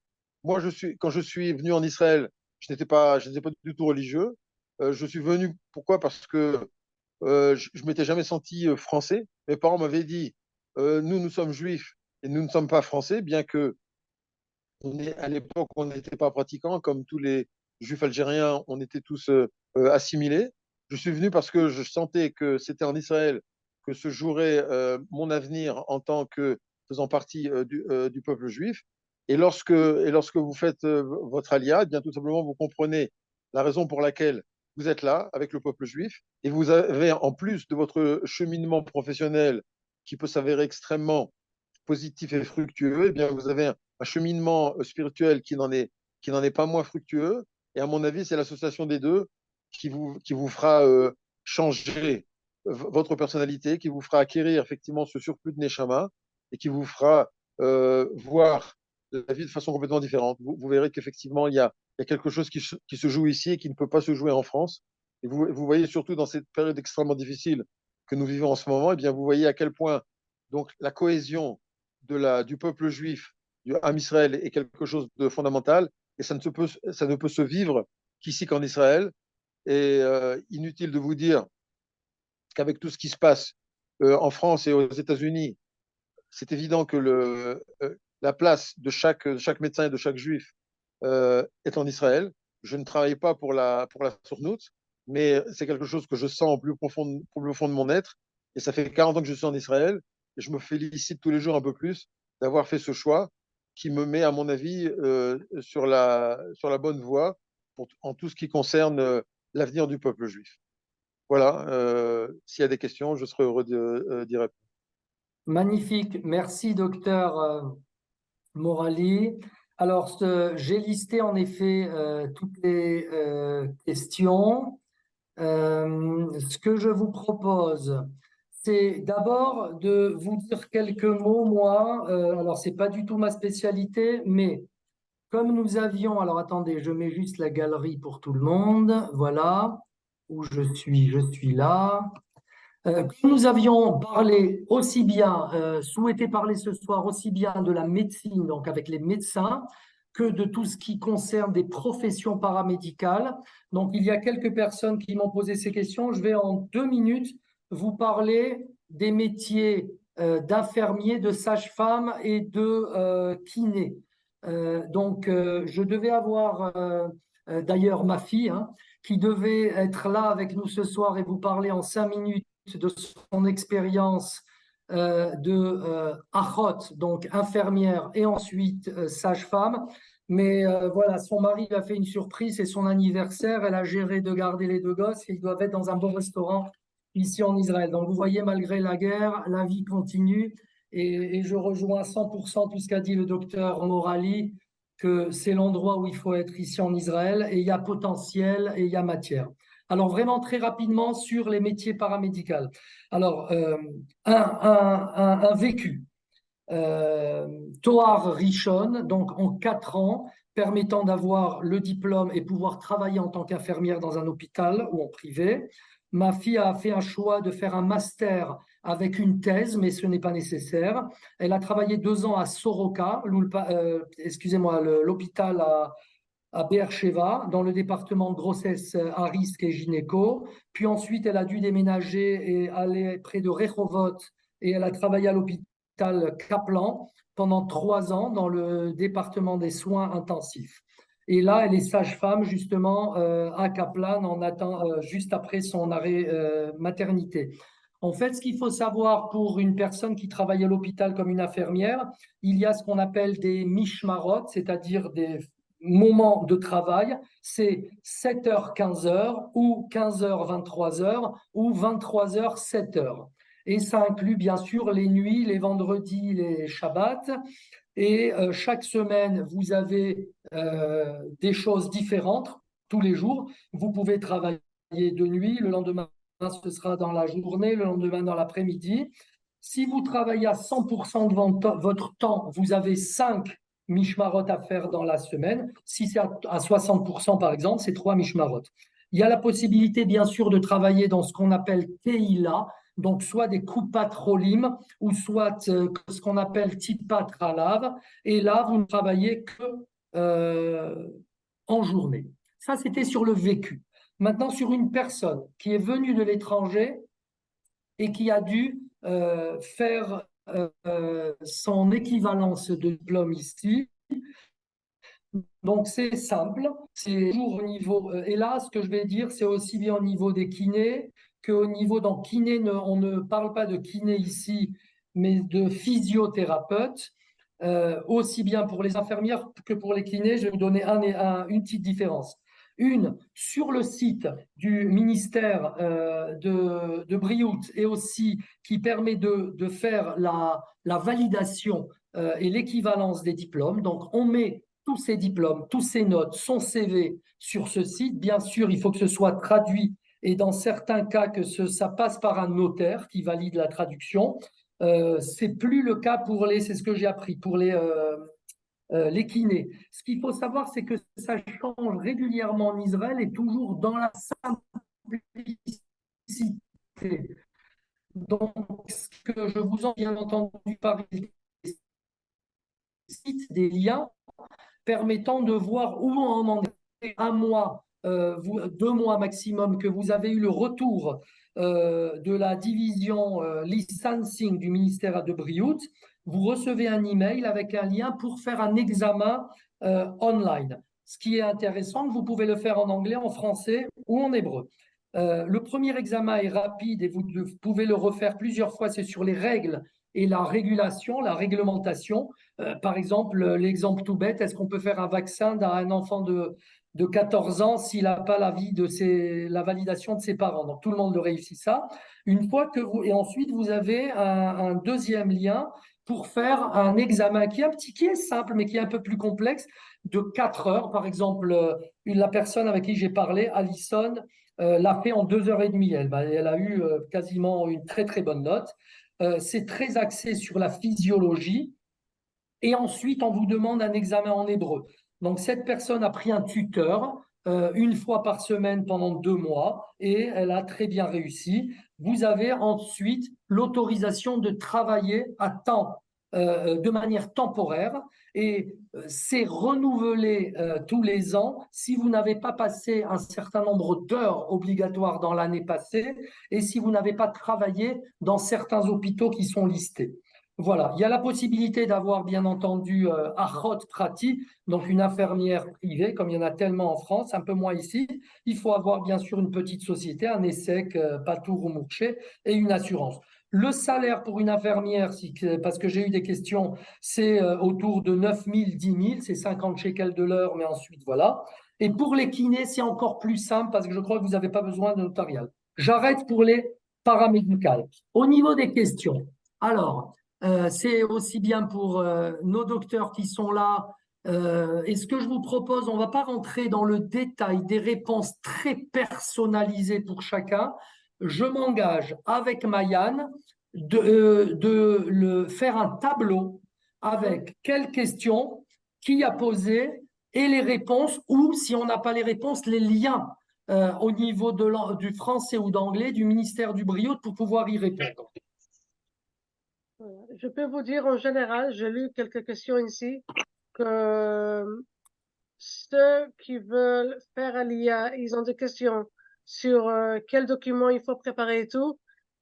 Moi, quand je suis venu en Israël, je n'étais pas du tout religieux. Je suis venu, pourquoi? Parce que je ne m'étais jamais senti français. Mes parents m'avaient dit, nous sommes juifs et nous ne sommes pas français, bien que à l'époque, on n'était pas pratiquants, comme tous les juifs algériens, on était tous assimilés. Je suis venu parce que je sentais que c'était en Israël que se jouerait mon avenir en tant que faisant partie du peuple juif. Et lorsque vous faites votre alia, eh bien tout simplement, vous comprenez la raison pour laquelle vous êtes là avec le peuple juif. Et vous avez, en plus de votre cheminement professionnel qui peut s'avérer extrêmement positif et fructueux, eh bien vous avez un cheminement spirituel qui n'en est pas moins fructueux. Et à mon avis, c'est l'association des deux qui vous fera changer votre personnalité, qui vous fera acquérir effectivement ce surplus de neshama et qui vous fera voir la vie de façon complètement différente. Vous verrez qu'effectivement, il y a quelque chose qui se joue ici et qui ne peut pas se jouer en France. Et vous voyez surtout dans cette période extrêmement difficile que nous vivons en ce moment, eh bien, vous voyez à quel point donc, la cohésion du peuple juif, du Ham Israël, est quelque chose de fondamental, et ça ne peut se vivre qu'ici qu'en Israël. Et inutile de vous dire qu'avec tout ce qui se passe en France et aux États-Unis, c'est évident que la place de chaque médecin et de chaque juif est en Israël. Je ne travaille pas pour la Sournout, mais c'est quelque chose que je sens au plus profond de mon être. Et ça fait 40 ans que je suis en Israël, et je me félicite tous les jours un peu plus d'avoir fait ce choix qui me met, à mon avis, sur la bonne voie en tout ce qui concerne l'avenir du peuple juif. Voilà, s'il y a des questions, je serai heureux d'y répondre. Magnifique. Merci, docteur Morali. Alors, j'ai listé en effet toutes les questions. Ce que je vous propose, c'est d'abord de vous dire quelques mots, moi. Alors, c'est pas du tout ma spécialité, mais comme nous avions… Alors, attendez, je mets juste la galerie pour tout le monde. Voilà, où je suis là. Comme nous avions parlé aussi bien, souhaité parler ce soir aussi bien de la médecine, donc avec les médecins, que de tout ce qui concerne des professions paramédicales. Donc, il y a quelques personnes qui m'ont posé ces questions. Je vais en 2 minutes vous parler des métiers d'infirmier, de sage-femme et de kiné. Je devais avoir d'ailleurs ma fille, hein, qui devait être là avec nous ce soir et vous parler en 5 minutes de son expérience de achot, donc infirmière, et ensuite sage-femme. Mais voilà, son mari lui a fait une surprise, c'est son anniversaire, elle a géré de garder les 2 gosses et ils doivent être dans un bon restaurant ici en Israël. Donc vous voyez, malgré la guerre, la vie continue et je rejoins à 100% tout ce qu'a dit le docteur Morali, que c'est l'endroit où il faut être ici en Israël et il y a potentiel et il y a matière. Alors, vraiment très rapidement sur les métiers paramédicaux. Alors, un vécu. Toar Rishon, donc en 4 ans, permettant d'avoir le diplôme et pouvoir travailler en tant qu'infirmière dans un hôpital ou en privé. Ma fille a fait un choix de faire un master avec une thèse, mais ce n'est pas nécessaire. Elle a travaillé 2 ans à Soroka, l'hôpital à Beersheva, dans le département de grossesse à risque et gynéco. Puis ensuite, elle a dû déménager et aller près de Rehovot et elle a travaillé à l'hôpital Kaplan pendant 3 ans dans le département des soins intensifs. Et là, elle est sage-femme justement à Kaplan juste après son arrêt maternité. En fait, ce qu'il faut savoir pour une personne qui travaille à l'hôpital comme une infirmière, il y a ce qu'on appelle des mishmarot, c'est-à-dire des moments de travail, c'est 7h, 15h ou 15h, 23h ou 23h, 7h. Et ça inclut bien sûr les nuits, les vendredis, les shabbats. Et chaque semaine, vous avez des choses différentes tous les jours. Vous pouvez travailler de nuit, le lendemain, ce sera dans la journée, le lendemain dans l'après-midi. Si vous travaillez à 100% de votre temps, vous avez 5 mishmarot à faire dans la semaine. Si c'est à 60%, par exemple, c'est 3 mishmarot. Il y a la possibilité, bien sûr, de travailler dans ce qu'on appelle Teila, donc soit des Kupat Rolim, ou soit ce qu'on appelle Tipat Ralav. Et là, vous ne travaillez que en journée. Ça, c'était sur le vécu. Maintenant, sur une personne qui est venue de l'étranger et qui a dû faire son équivalence de diplôme ici. Donc, c'est simple, c'est toujours au niveau, et là, ce que je vais dire, c'est aussi bien au niveau des kinés qu'au niveau, dans kiné, on ne parle pas de kiné ici, mais de physiothérapeute, aussi bien pour les infirmières que pour les kinés. Je vais vous donner une petite différence. Sur le site du ministère de Briout et aussi qui permet de faire la validation et l'équivalence des diplômes. Donc, on met tous ces diplômes, tous ces notes, son CV sur ce site. Bien sûr, il faut que ce soit traduit et dans certains cas que ça passe par un notaire qui valide la traduction. C'est plus le cas c'est ce que j'ai appris, pour les kinés. Ce qu'il faut savoir, c'est que ça change régulièrement en Israël et toujours dans la simplicité. Donc, ce que je vous en bien entendu parler des sites, des liens permettant de voir où on en est. Un mois, 2 mois maximum que vous avez eu le retour de la division licensing du ministère de Brioude, vous recevez un email avec un lien pour faire un examen online. Ce qui est intéressant, vous pouvez le faire en anglais, en français ou en hébreu. Le premier examen est rapide et vous pouvez le refaire plusieurs fois. C'est sur les règles et la régulation, la réglementation. Par exemple, l'exemple tout bête, est-ce qu'on peut faire un vaccin à un enfant de 14 ans s'il n'a pas la validation de ses parents? Donc, tout le monde le réussit ça. Une fois que et ensuite, vous avez un deuxième lien pour faire un examen qui est simple, mais qui est un peu plus complexe, de 4 heures. Par exemple, la personne avec qui j'ai parlé, Alison, l'a fait en 2 heures et demie. Elle a eu quasiment une très, très bonne note. C'est très axé sur la physiologie. Et ensuite, on vous demande un examen en hébreu. Donc, cette personne a pris un tuteur une fois par semaine pendant 2 mois et elle a très bien réussi. Vous avez ensuite l'autorisation de travailler à temps, de manière temporaire, et c'est renouvelé tous les ans si vous n'avez pas passé un certain nombre d'heures obligatoires dans l'année passée et si vous n'avez pas travaillé dans certains hôpitaux qui sont listés. Voilà, il y a la possibilité d'avoir bien entendu Achot Prati, donc une infirmière privée, comme il y en a tellement en France, un peu moins ici. Il faut avoir bien sûr une petite société, un ESSEC, Patour ou Mourché, et une assurance. Le salaire pour une infirmière, parce que j'ai eu des questions, c'est autour de 9 000, 10 000, c'est 50 shekels de l'heure, mais ensuite voilà. Et pour les kinés, c'est encore plus simple parce que je crois que vous n'avez pas besoin de notarial. J'arrête pour les paramédicales. Au niveau des questions, alors, c'est aussi bien pour nos docteurs qui sont là. Et ce que je vous propose, on ne va pas rentrer dans le détail des réponses très personnalisées pour chacun. Je m'engage avec Mayan de faire un tableau avec quelles questions, qui a posé et les réponses, ou si on n'a pas les réponses, les liens au niveau du français ou d'anglais du ministère du Brioude pour pouvoir y répondre. Voilà. Je peux vous dire en général, j'ai lu quelques questions ici, que ceux qui veulent faire l'IA, ils ont des questions sur quels documents il faut préparer et tout.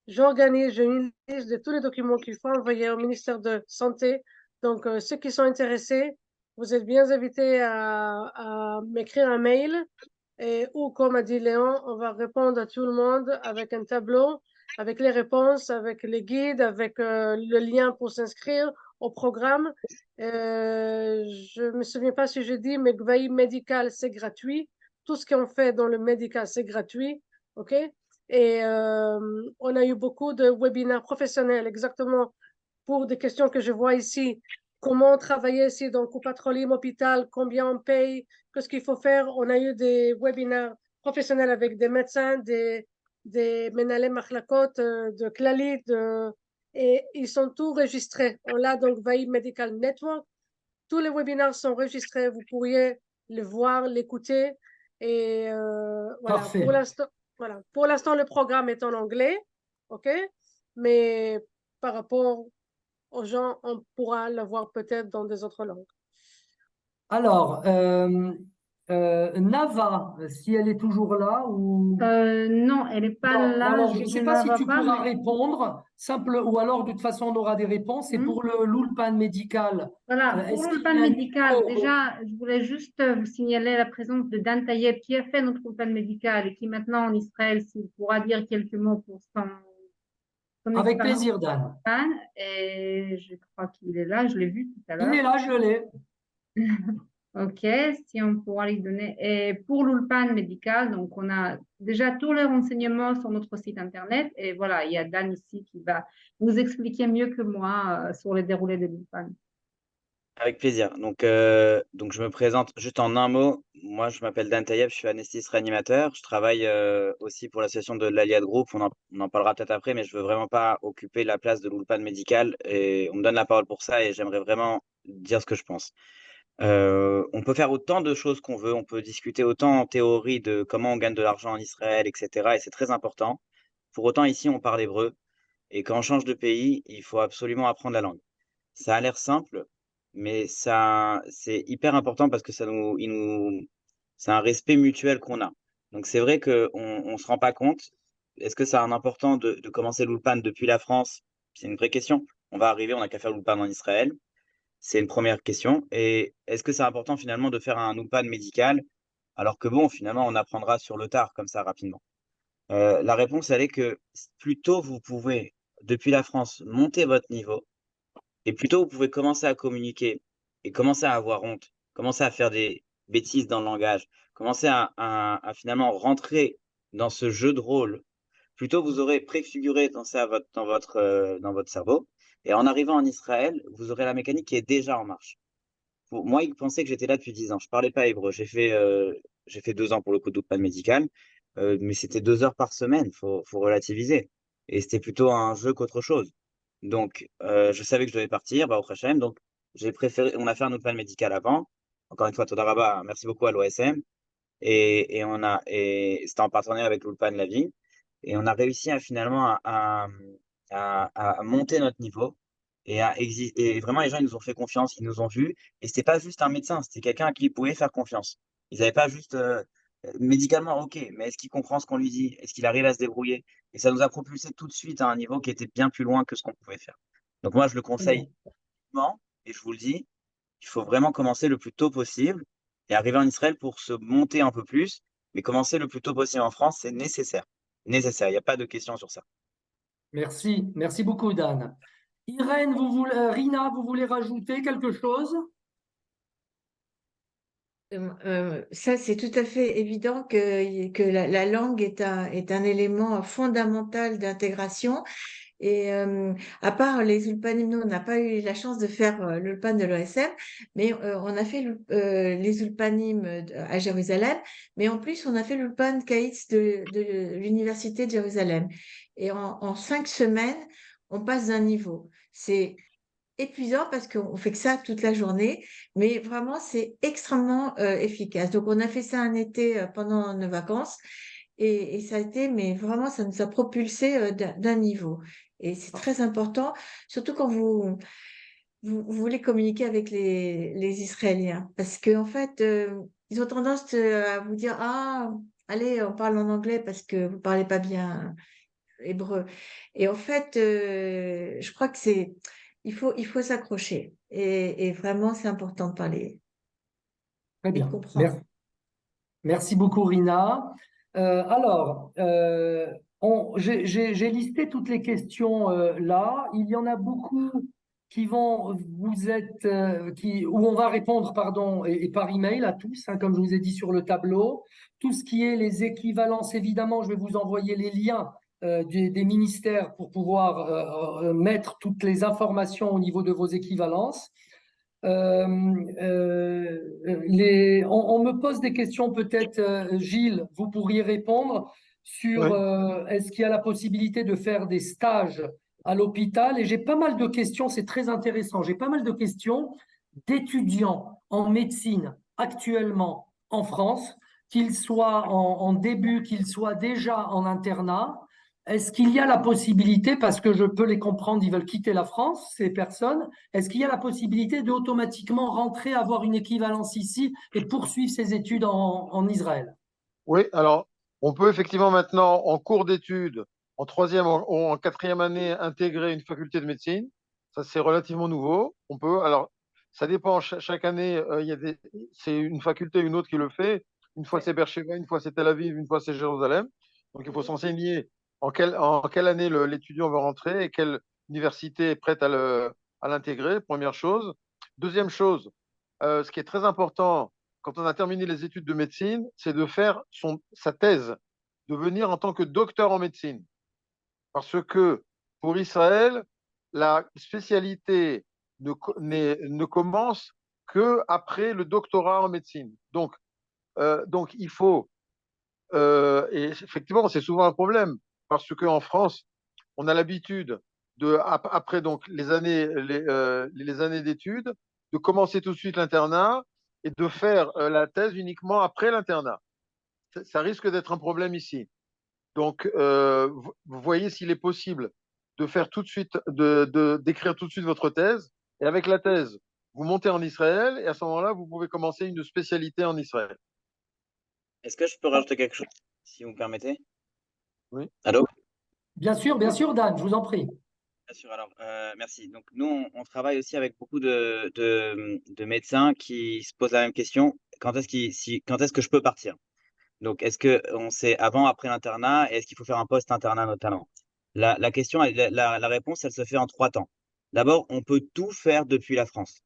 J'organise une liste de tous les documents qu'il faut envoyer au ministère de Santé. Donc, ceux qui sont intéressés, vous êtes bien invités à m'écrire un mail ou, comme a dit Léon, on va répondre à tout le monde avec un tableau, avec les réponses, avec les guides, avec le lien pour s'inscrire au programme. Je me souviens pas si je dis, mais Gvaï médical, c'est gratuit. Tout ce qu'on fait dans le médical, c'est gratuit. OK? Et on a eu beaucoup de webinaires professionnels, exactement pour des questions que je vois ici. Comment travailler ici dans Coupatrolim Hôpital, combien on paye, qu'est-ce qu'il faut faire. On a eu des webinaires professionnels avec des médecins, des Menalem Machlakot, de Clalit, et ils sont tous enregistrés. On l'a donc Vaï Medical Network. Tous les webinaires sont enregistrés. Vous pourriez le voir, l'écouter. Et voilà. Parfait. Pour l'instant, le programme est en anglais. OK? Mais par rapport aux gens, on pourra le voir peut-être dans des autres langues. Alors, Nava, si elle est toujours là ou... Non, elle n'est pas Non, là. alors, je ne sais pas si tu pourras mais... répondre, ou alors de toute façon on aura des réponses. C'est pour l'Ulpan médical. Voilà, pour l'Ulpan médical, déjà, je voulais juste vous signaler la présence de Dan Tayeb qui a fait notre Ulpan médical et qui maintenant en Israël, s'il pourra dire quelques mots pour son Avec plaisir, Dan. Et je crois qu'il est là, je l'ai vu tout à l'heure. Il est là, je l'ai. Ok, si on pourra lui donner. Et pour l'Ulpan médical, donc on a déjà tous les renseignements sur notre site internet. Et voilà, il y a Dan ici qui va vous expliquer mieux que moi sur les déroulés de l'Ulpan. Avec plaisir. Donc, je me présente juste en un mot. Moi, je m'appelle Dan Tayeb, je suis anesthésiste réanimateur. Je travaille aussi pour l'association de l'Aliad Group. On en parlera peut-être après, mais je veux vraiment pas occuper la place de l'Ulpan médical. Et on me donne la parole pour ça et j'aimerais vraiment dire ce que je pense. On peut faire autant de choses qu'on veut. On peut discuter autant en théorie de comment on gagne de l'argent en Israël, etc. Et c'est très important. Pour autant, ici, on parle hébreu. Et quand on change de pays, il faut absolument apprendre la langue. Ça a l'air simple, mais c'est hyper important parce que c'est un respect mutuel qu'on a. Donc c'est vrai qu'on se rend pas compte. Est-ce que ça a un important de commencer l'Ulpan depuis la France? C'est une vraie question. On va arriver, on n'a qu'à faire l'Ulpan en Israël. C'est une première question. Et est-ce que c'est important finalement de faire un Ulpan médical alors que bon, finalement, on apprendra sur le tard comme ça rapidement? La réponse, elle est que plus tôt vous pouvez, depuis la France, monter votre niveau, et plus tôt vous pouvez commencer à communiquer et commencer à avoir honte, commencer à faire des bêtises dans le langage, commencer à finalement rentrer dans ce jeu de rôle, plus tôt vous aurez préfiguré dans ça dans votre cerveau. Et en arrivant en Israël, vous aurez la mécanique qui est déjà en marche. Moi, ils pensaient que j'étais là depuis 10 ans. Je parlais pas hébreu. J'ai fait 2 ans pour le coup d'Opan médical, mais c'était 2 heures par semaine. Faut relativiser. Et c'était plutôt un jeu qu'autre chose. Donc, je savais que je devais partir, bah, au Hachem. Donc, j'ai préféré. On a fait un Opan médical avant. Encore une fois, Toda Rabba, merci beaucoup à l'OSM. Et c'était en partenariat avec l'Ulpan La Vie. Et on a réussi à finalement à monter notre niveau et vraiment, les gens, ils nous ont fait confiance, ils nous ont vus. Et c'était pas juste un médecin, c'était quelqu'un à qui ils pouvaient faire confiance. Ils n'avaient pas juste médicalement, ok, mais est-ce qu'il comprend ce qu'on lui dit? Est-ce qu'il arrive à se débrouiller? Et ça nous a propulsé tout de suite à un niveau qui était bien plus loin que ce qu'on pouvait faire. Donc moi, je le Très bien. conseille vivement, et je vous le dis, il faut vraiment commencer le plus tôt possible et arriver en Israël pour se monter un peu plus. Mais commencer le plus tôt possible en France, c'est nécessaire. Nécessaire, il n'y a pas de question sur ça. Merci. Merci beaucoup, Dan. Irène, Rina, vous voulez rajouter quelque chose? Ça, c'est tout à fait évident que la langue est un élément fondamental d'intégration. Et à part les ulpanim, nous, on n'a pas eu la chance de faire l'ulpan de l'OSM, mais on a fait les ulpanim à Jérusalem, mais en plus, on a fait l'ulpan Kaïtz de l'Université de Jérusalem. Et en 5 semaines, on passe d'un niveau. C'est épuisant parce qu'on fait que ça toute la journée, mais vraiment, c'est extrêmement efficace. Donc, on a fait ça un été pendant nos vacances. Et ça a été, mais vraiment, ça nous a propulsé d'un niveau. Et c'est très important, surtout quand vous voulez communiquer avec les Israéliens. Parce qu'en fait, ils ont tendance à vous dire, ah, allez, on parle en anglais parce que vous parlez pas bien hébreu. Et en fait, je crois que il faut s'accrocher. Et vraiment, c'est important de parler Très et de bien. comprendre. Merci beaucoup, Rina. J'ai listé toutes les questions là. Il y en a beaucoup qui vont où on va répondre, pardon, et par email à tous, hein, comme je vous ai dit sur le tableau. Tout ce qui est les équivalences, évidemment, je vais vous envoyer les liens des ministères pour pouvoir mettre toutes les informations au niveau de vos équivalences. On me pose des questions, peut-être, Gilles, vous pourriez répondre sur Oui. est-ce qu'il y a la possibilité de faire des stages à l'hôpital? Et j'ai pas mal de questions, c'est très intéressant, j'ai pas mal de questions d'étudiants en médecine actuellement en France, qu'ils soient en début, qu'ils soient déjà en internat. Est-ce qu'il y a la possibilité, parce que je peux les comprendre, ils veulent quitter la France, ces personnes, est-ce qu'il y a la possibilité d'automatiquement rentrer, avoir une équivalence ici et poursuivre ses études en Israël? Oui, alors on peut effectivement maintenant, en cours d'études, en troisième ou en quatrième année, intégrer une faculté de médecine. Ça, c'est relativement nouveau. On peut, alors, ça dépend, chaque année, c'est une faculté ou une autre qui le fait. Une fois c'est Beersheba, une fois c'est Tel Aviv, une fois c'est Jérusalem. Donc il faut s'enseigner en quelle année l'étudiant va rentrer et quelle université est prête à l'intégrer, première chose. Deuxième chose, ce qui est très important quand on a terminé les études de médecine, c'est de faire sa thèse, de venir en tant que docteur en médecine. Parce que pour Israël, la spécialité ne commence qu'après le doctorat en médecine. Donc il faut, et effectivement, c'est souvent un problème, parce qu'en France, on a l'habitude après donc les années d'études, de commencer tout de suite l'internat et de faire la thèse uniquement après l'internat. Ça risque d'être un problème ici. Donc, vous voyez s'il est possible de faire tout de suite, d'écrire tout de suite votre thèse. Et avec la thèse, vous montez en Israël et à ce moment-là, vous pouvez commencer une spécialité en Israël. Est-ce que je peux rajouter quelque chose, si vous me permettez? Oui. Allô? Bien sûr, Dan, je vous en prie. Bien sûr, alors, merci. Donc, nous, on travaille aussi avec beaucoup de médecins qui se posent la même question. Quand est-ce que je peux partir? Donc, est-ce que on sait avant, après l'internat, et est-ce qu'il faut faire un post-internat notamment? La question, la réponse, elle se fait en 3 temps. D'abord, on peut tout faire depuis la France.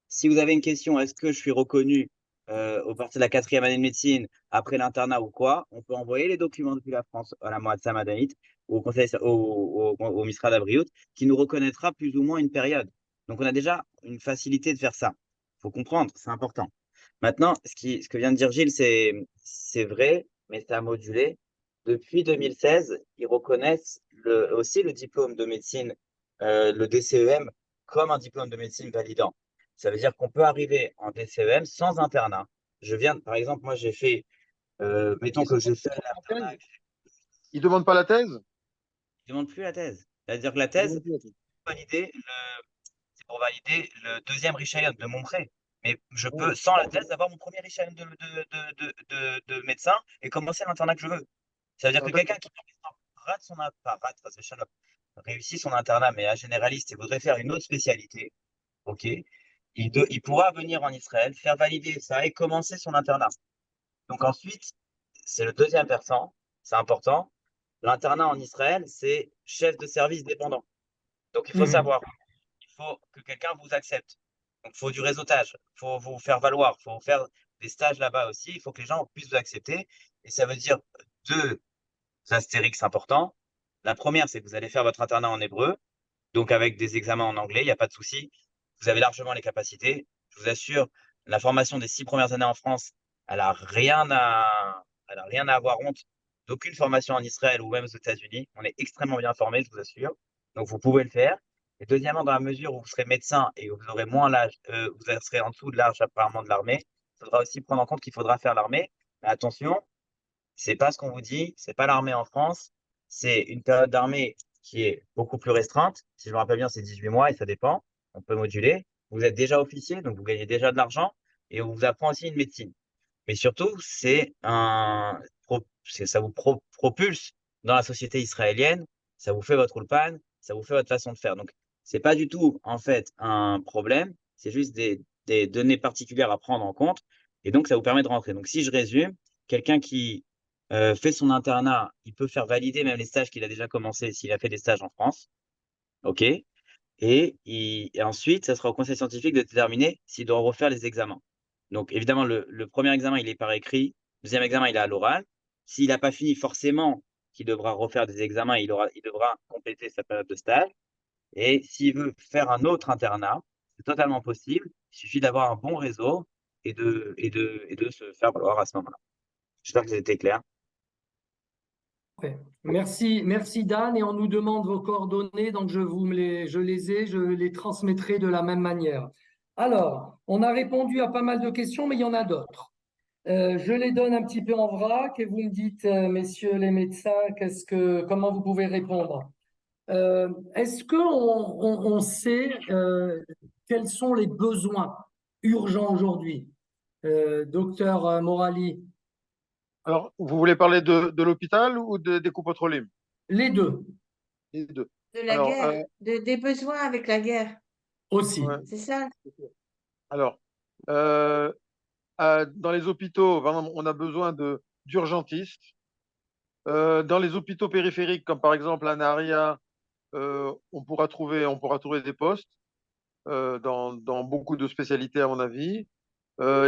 Si vous avez une question, est-ce que je suis reconnu au partir de la 4e année de médecine, après l'internat ou quoi, on peut envoyer les documents depuis la France à la Moatsam Madamite ou au conseil, au Misrad Abriout, qui nous reconnaîtra plus ou moins une période. Donc, on a déjà une facilité de faire ça. Il faut comprendre, c'est important. Maintenant, ce que vient de dire Gilles, c'est vrai, mais c'est à moduler. Depuis 2016, ils reconnaissent aussi le diplôme de médecine, le DCEM, comme un diplôme de médecine validant. Ça veut dire qu'on peut arriver en DCEM sans internat. Par exemple, moi, mettons que j'ai fait l'internat. Ils ne demandent pas la thèse? Ils ne demandent plus la thèse. C'est-à-dire que la Ils thèse, demandent plus la thèse. c'est pour valider le deuxième Richayon de mon prêt. Mais je peux, sans la thèse, avoir mon premier Richayon de médecin et commencer l'internat que je veux. Ça veut dire que quelqu'un qui rate son réussit son internat, mais à généraliste et voudrait faire une autre spécialité, ok, il pourra venir en Israël, faire valider ça et commencer son internat. Donc ensuite, c'est le deuxième versant, c'est important. L'internat en Israël, c'est chef de service dépendant. Donc il faut savoir, il faut que quelqu'un vous accepte. Donc il faut du réseautage, il faut vous faire valoir, il faut faire des stages là-bas aussi, il faut que les gens puissent vous accepter. Et ça veut dire deux astérix importants. La première, c'est que vous allez faire votre internat en hébreu, donc avec des examens en anglais, il n'y a pas de souci. Vous avez largement les capacités. Je vous assure, la formation des 6 premières années en France, elle a rien à avoir honte d'aucune formation en Israël ou même aux États-Unis. On est extrêmement bien formés, je vous assure. Donc vous pouvez le faire. Et deuxièmement, dans la mesure où vous serez médecin et où vous aurez moins l'âge, vous serez en dessous de l'âge apparemment de l'armée, il faudra aussi prendre en compte qu'il faudra faire l'armée. Mais attention, c'est pas ce qu'on vous dit, c'est pas l'armée en France, c'est une période d'armée qui est beaucoup plus restreinte. Si je me rappelle bien, c'est 18 mois et ça dépend. On peut moduler. Vous êtes déjà officier, donc vous gagnez déjà de l'argent et on vous apprend aussi une médecine. Mais surtout, ça vous propulse dans la société israélienne, ça vous fait votre ulpan, ça vous fait votre façon de faire. Donc, c'est pas du tout, en fait, un problème, c'est juste des données particulières à prendre en compte et donc ça vous permet de rentrer. Donc, si je résume, quelqu'un qui fait son internat, il peut faire valider même les stages qu'il a déjà commencé s'il a fait des stages en France. OK? Et ensuite, ça sera au conseil scientifique de déterminer s'il doit refaire les examens. Donc, évidemment, le premier examen, il est par écrit. Deuxième examen, il est à l'oral. S'il n'a pas fini, forcément, qu'il devra refaire des examens, il devra compléter sa période de stage. Et s'il veut faire un autre internat, c'est totalement possible. Il suffit d'avoir un bon réseau et de se faire valoir à ce moment-là. J'espère que c'était clair. Merci Dan, et on nous demande vos coordonnées, donc je les transmettrai de la même manière. Alors, on a répondu à pas mal de questions, mais il y en a d'autres. Je les donne un petit peu en vrac et vous me dites, messieurs les médecins, comment vous pouvez répondre. Est-ce qu'on sait quels sont les besoins urgents aujourd'hui, docteur Morali? Alors, vous voulez parler de l'hôpital ou des coupes-pétrolières? Les deux Les deux. De la Alors, guerre, des besoins avec la guerre, aussi. ouais. c'est ça? Alors, dans les hôpitaux, vraiment, on a besoin d'urgentistes. Dans les hôpitaux périphériques, comme par exemple à Naria, on pourra trouver des postes dans beaucoup de spécialités, à mon avis.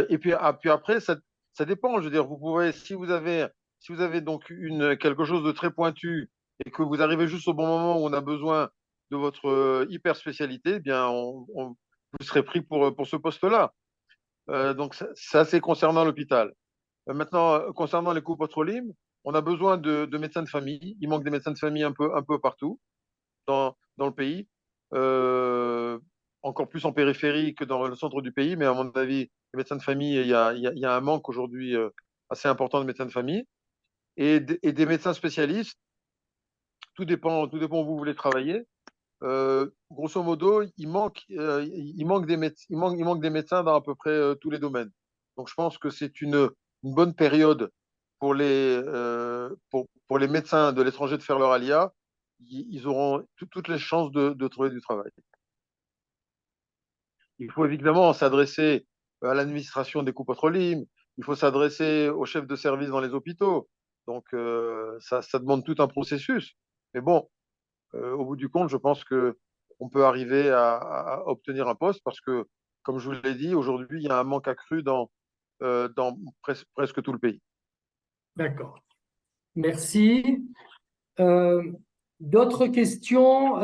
Et puis après, ça dépend. Je veux dire, vous pouvez, si vous avez donc quelque chose de très pointu et que vous arrivez juste au bon moment où on a besoin de votre hyper spécialité, eh bien, vous serez pris pour ce poste-là. Donc, ça, c'est concernant l'hôpital. Maintenant, concernant les coupes pétrolières, on a besoin de médecins de famille. Il manque des médecins de famille un peu partout dans le pays. Encore plus en périphérie que dans le centre du pays, mais à mon avis, les médecins de famille, il y a un manque aujourd'hui assez important de médecins de famille et des médecins spécialistes. Tout dépend où vous voulez travailler. grosso modo, il manque il manque des médecins dans à peu près tous les domaines. Donc, je pense que c'est une bonne période pour les médecins de l'étranger de faire leur alia. Ils auront toutes les chances de trouver du travail. Il faut évidemment s'adresser à l'administration des coupes-pétrolimes, il faut s'adresser aux chefs de service dans les hôpitaux. Donc, ça demande tout un processus. Mais bon, au bout du compte, je pense qu'on peut arriver à obtenir un poste parce que, comme je vous l'ai dit, aujourd'hui, il y a un manque accru dans presque tout le pays. D'accord. Merci. D'autres questions?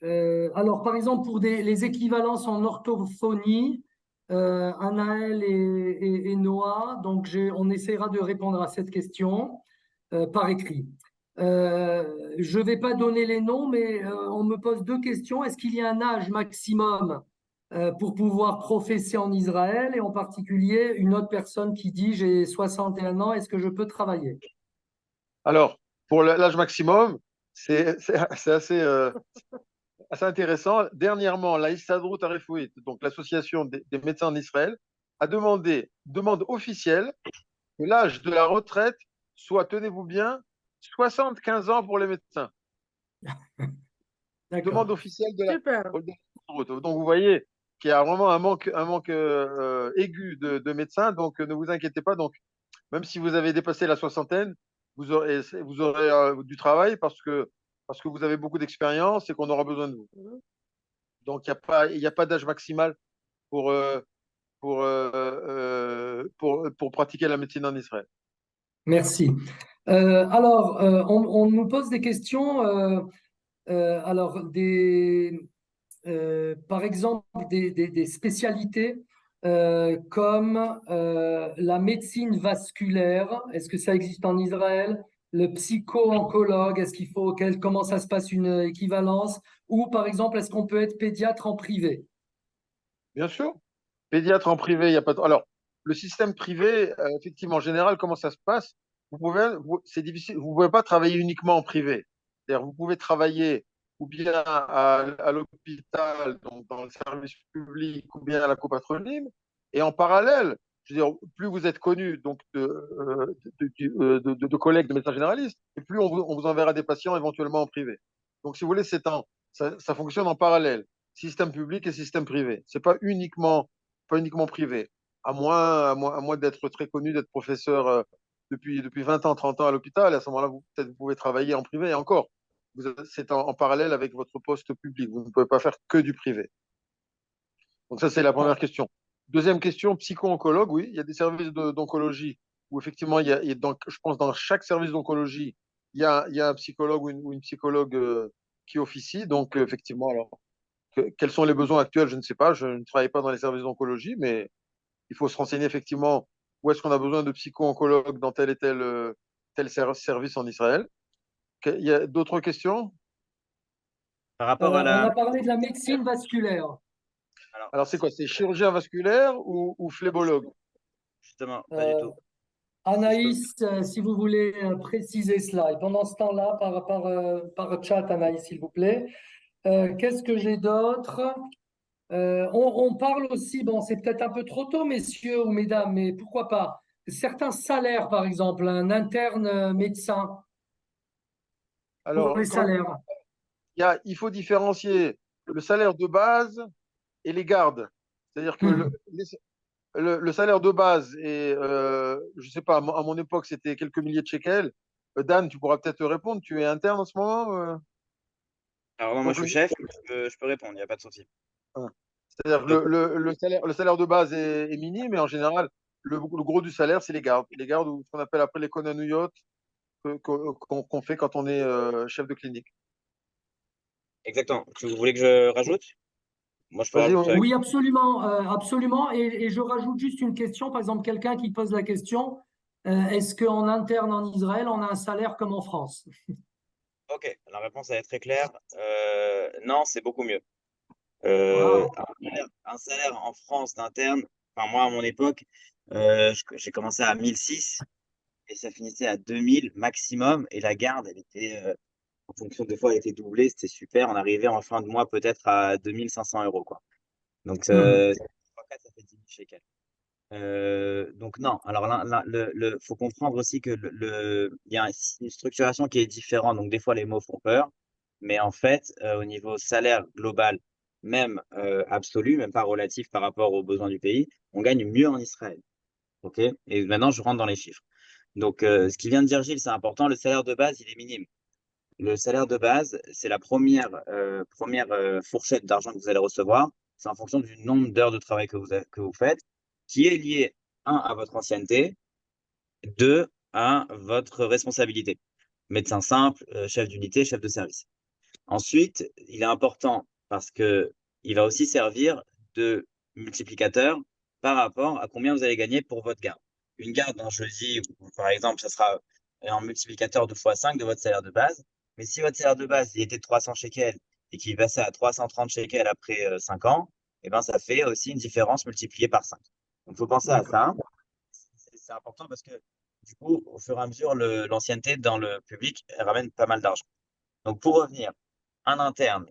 Alors, par exemple, pour les équivalences en orthophonie, Anaël et Noah, donc on essaiera de répondre à cette question par écrit. Je ne vais pas donner les noms, mais on me pose deux questions. Est-ce qu'il y a un âge maximum pour pouvoir professer en Israël? Et en particulier, une autre personne qui dit, j'ai 61 ans, est-ce que je peux travailler? Alors, pour l'âge maximum, c'est assez intéressant. Dernièrement, la Histadrout Harefouit, donc l'association des médecins en Israël, a demande officielle que l'âge de la retraite soit, tenez-vous bien, 75 ans pour les médecins. Demande D'accord. officielle de Super. la Donc, vous voyez qu'il y a vraiment un manque aigu de médecins. Donc, ne vous inquiétez pas. Donc, même si vous avez dépassé la soixantaine, vous aurez du travail parce que vous avez beaucoup d'expérience et qu'on aura besoin de vous. Donc, il y a pas d'âge maximal pour, pour pratiquer la médecine en Israël. Merci. Alors, on nous pose des questions. Alors, par exemple, des spécialités comme la médecine vasculaire. Est-ce que ça existe en Israël? Le psycho-oncologue, comment ça se passe une équivalence? Ou par exemple, est-ce qu'on peut être pédiatre en privé? Bien sûr. Pédiatre en privé, il n'y a pas de... Alors, le système privé, effectivement, en général, comment ça se passe? C'est difficile, vous ne pouvez pas travailler uniquement en privé. C'est-à-dire, vous pouvez travailler ou bien à l'hôpital, donc dans le service public, ou bien à la copatronyme. Et en parallèle, je veux dire, plus vous êtes connu donc de collègues de médecins généralistes, et plus on vous enverra des patients éventuellement en privé. Donc, si vous voulez, ça fonctionne en parallèle, système public et système privé. C'est pas uniquement privé, à moins d'être très connu, d'être professeur depuis 20 ans, 30 ans à l'hôpital. À ce moment-là, peut-être vous pouvez travailler en privé et encore. C'est en parallèle avec votre poste public. Vous ne pouvez pas faire que du privé. Donc ça, c'est la première question. Deuxième question, psycho-oncologue, oui, il y a des services d'oncologie où effectivement, je pense dans chaque service d'oncologie, il y a un psychologue ou une psychologue qui officie. Donc effectivement, alors, quels sont les besoins actuels, je ne sais pas. Je ne travaille pas dans les services d'oncologie, mais il faut se renseigner effectivement où est-ce qu'on a besoin de psycho-oncologues dans tel et tel service en Israël. Il y a d'autres questions? Par rapport à On la... a parlé de la médecine vasculaire. Alors, c'est quoi? C'est chirurgien vasculaire ou phlébologue? Justement, pas du tout. Anaïs, si vous voulez préciser cela. Et pendant ce temps-là, par chat, Anaïs, s'il vous plaît. Qu'est-ce que j'ai d'autre? On parle aussi, bon, c'est peut-être un peu trop tôt, messieurs ou mesdames, mais pourquoi pas? Certains salaires, par exemple, un interne médecin pour Alors, les salaires. il faut différencier le salaire de base et les gardes. C'est-à-dire que le salaire de base est, je ne sais pas, à mon époque, c'était quelques milliers de shekels. Dan, tu pourras peut-être répondre. Tu es interne en ce moment? Alors, non, moi, Donc, je suis chef, je peux répondre, il n'y a pas de souci. c'est-à-dire que Donc, le salaire de base est minime, mais en général, le gros du salaire, c'est les gardes. Les gardes, ou ce qu'on appelle après les konanouyot, qu'on fait quand on est chef de clinique. exactement. Vous voulez que je rajoute? Moi, je peux Vas-y, rajouter avec... Oui, absolument, absolument. Et je rajoute juste une question, par exemple, quelqu'un qui pose la question, est-ce qu'en interne en Israël, on a un salaire comme en France? Ok, la réponse elle est très claire. Non, c'est beaucoup mieux. Wow. Un salaire en France d'interne, enfin moi à mon époque, j'ai commencé à 1006 et ça finissait à 2000 maximum et la garde, elle était En fonction, des fois, elle était doublée, c'était super. On arrivait en fin de mois peut-être à 2500 euros, quoi. Donc, Mhm. 3-4, ça fait 10 000 shekels. Donc non, alors faut comprendre aussi que il y a une structuration qui est différente, donc des fois les mots font peur, mais en fait, au niveau salaire global, même absolu, même pas relatif par rapport aux besoins du pays, on gagne mieux en Israël. Ok? Et maintenant, je rentre dans les chiffres. Donc, ce qu'il vient de dire Gilles, c'est important, le salaire de base, il est minime. Le salaire de base, c'est la première fourchette d'argent que vous allez recevoir. C'est en fonction du nombre d'heures de travail que vous faites, qui est lié, un, à votre ancienneté, deux, à votre responsabilité. Médecin simple, chef d'unité, chef de service. Ensuite, il est important parce que il va aussi servir de multiplicateur par rapport à combien vous allez gagner pour votre garde. Une garde en jeudi, par exemple, ça sera un multiplicateur de x5 de votre salaire de base. Mais si votre salaire de base il était de 300 shekels et qu'il passait à 330 shekels après 5 ans, eh ben, ça fait aussi une différence multipliée par 5. Donc, il faut penser à D'accord. ça. C'est important parce que du coup, au fur et à mesure, l'ancienneté dans le public elle ramène pas mal d'argent. Donc, pour revenir, un interne,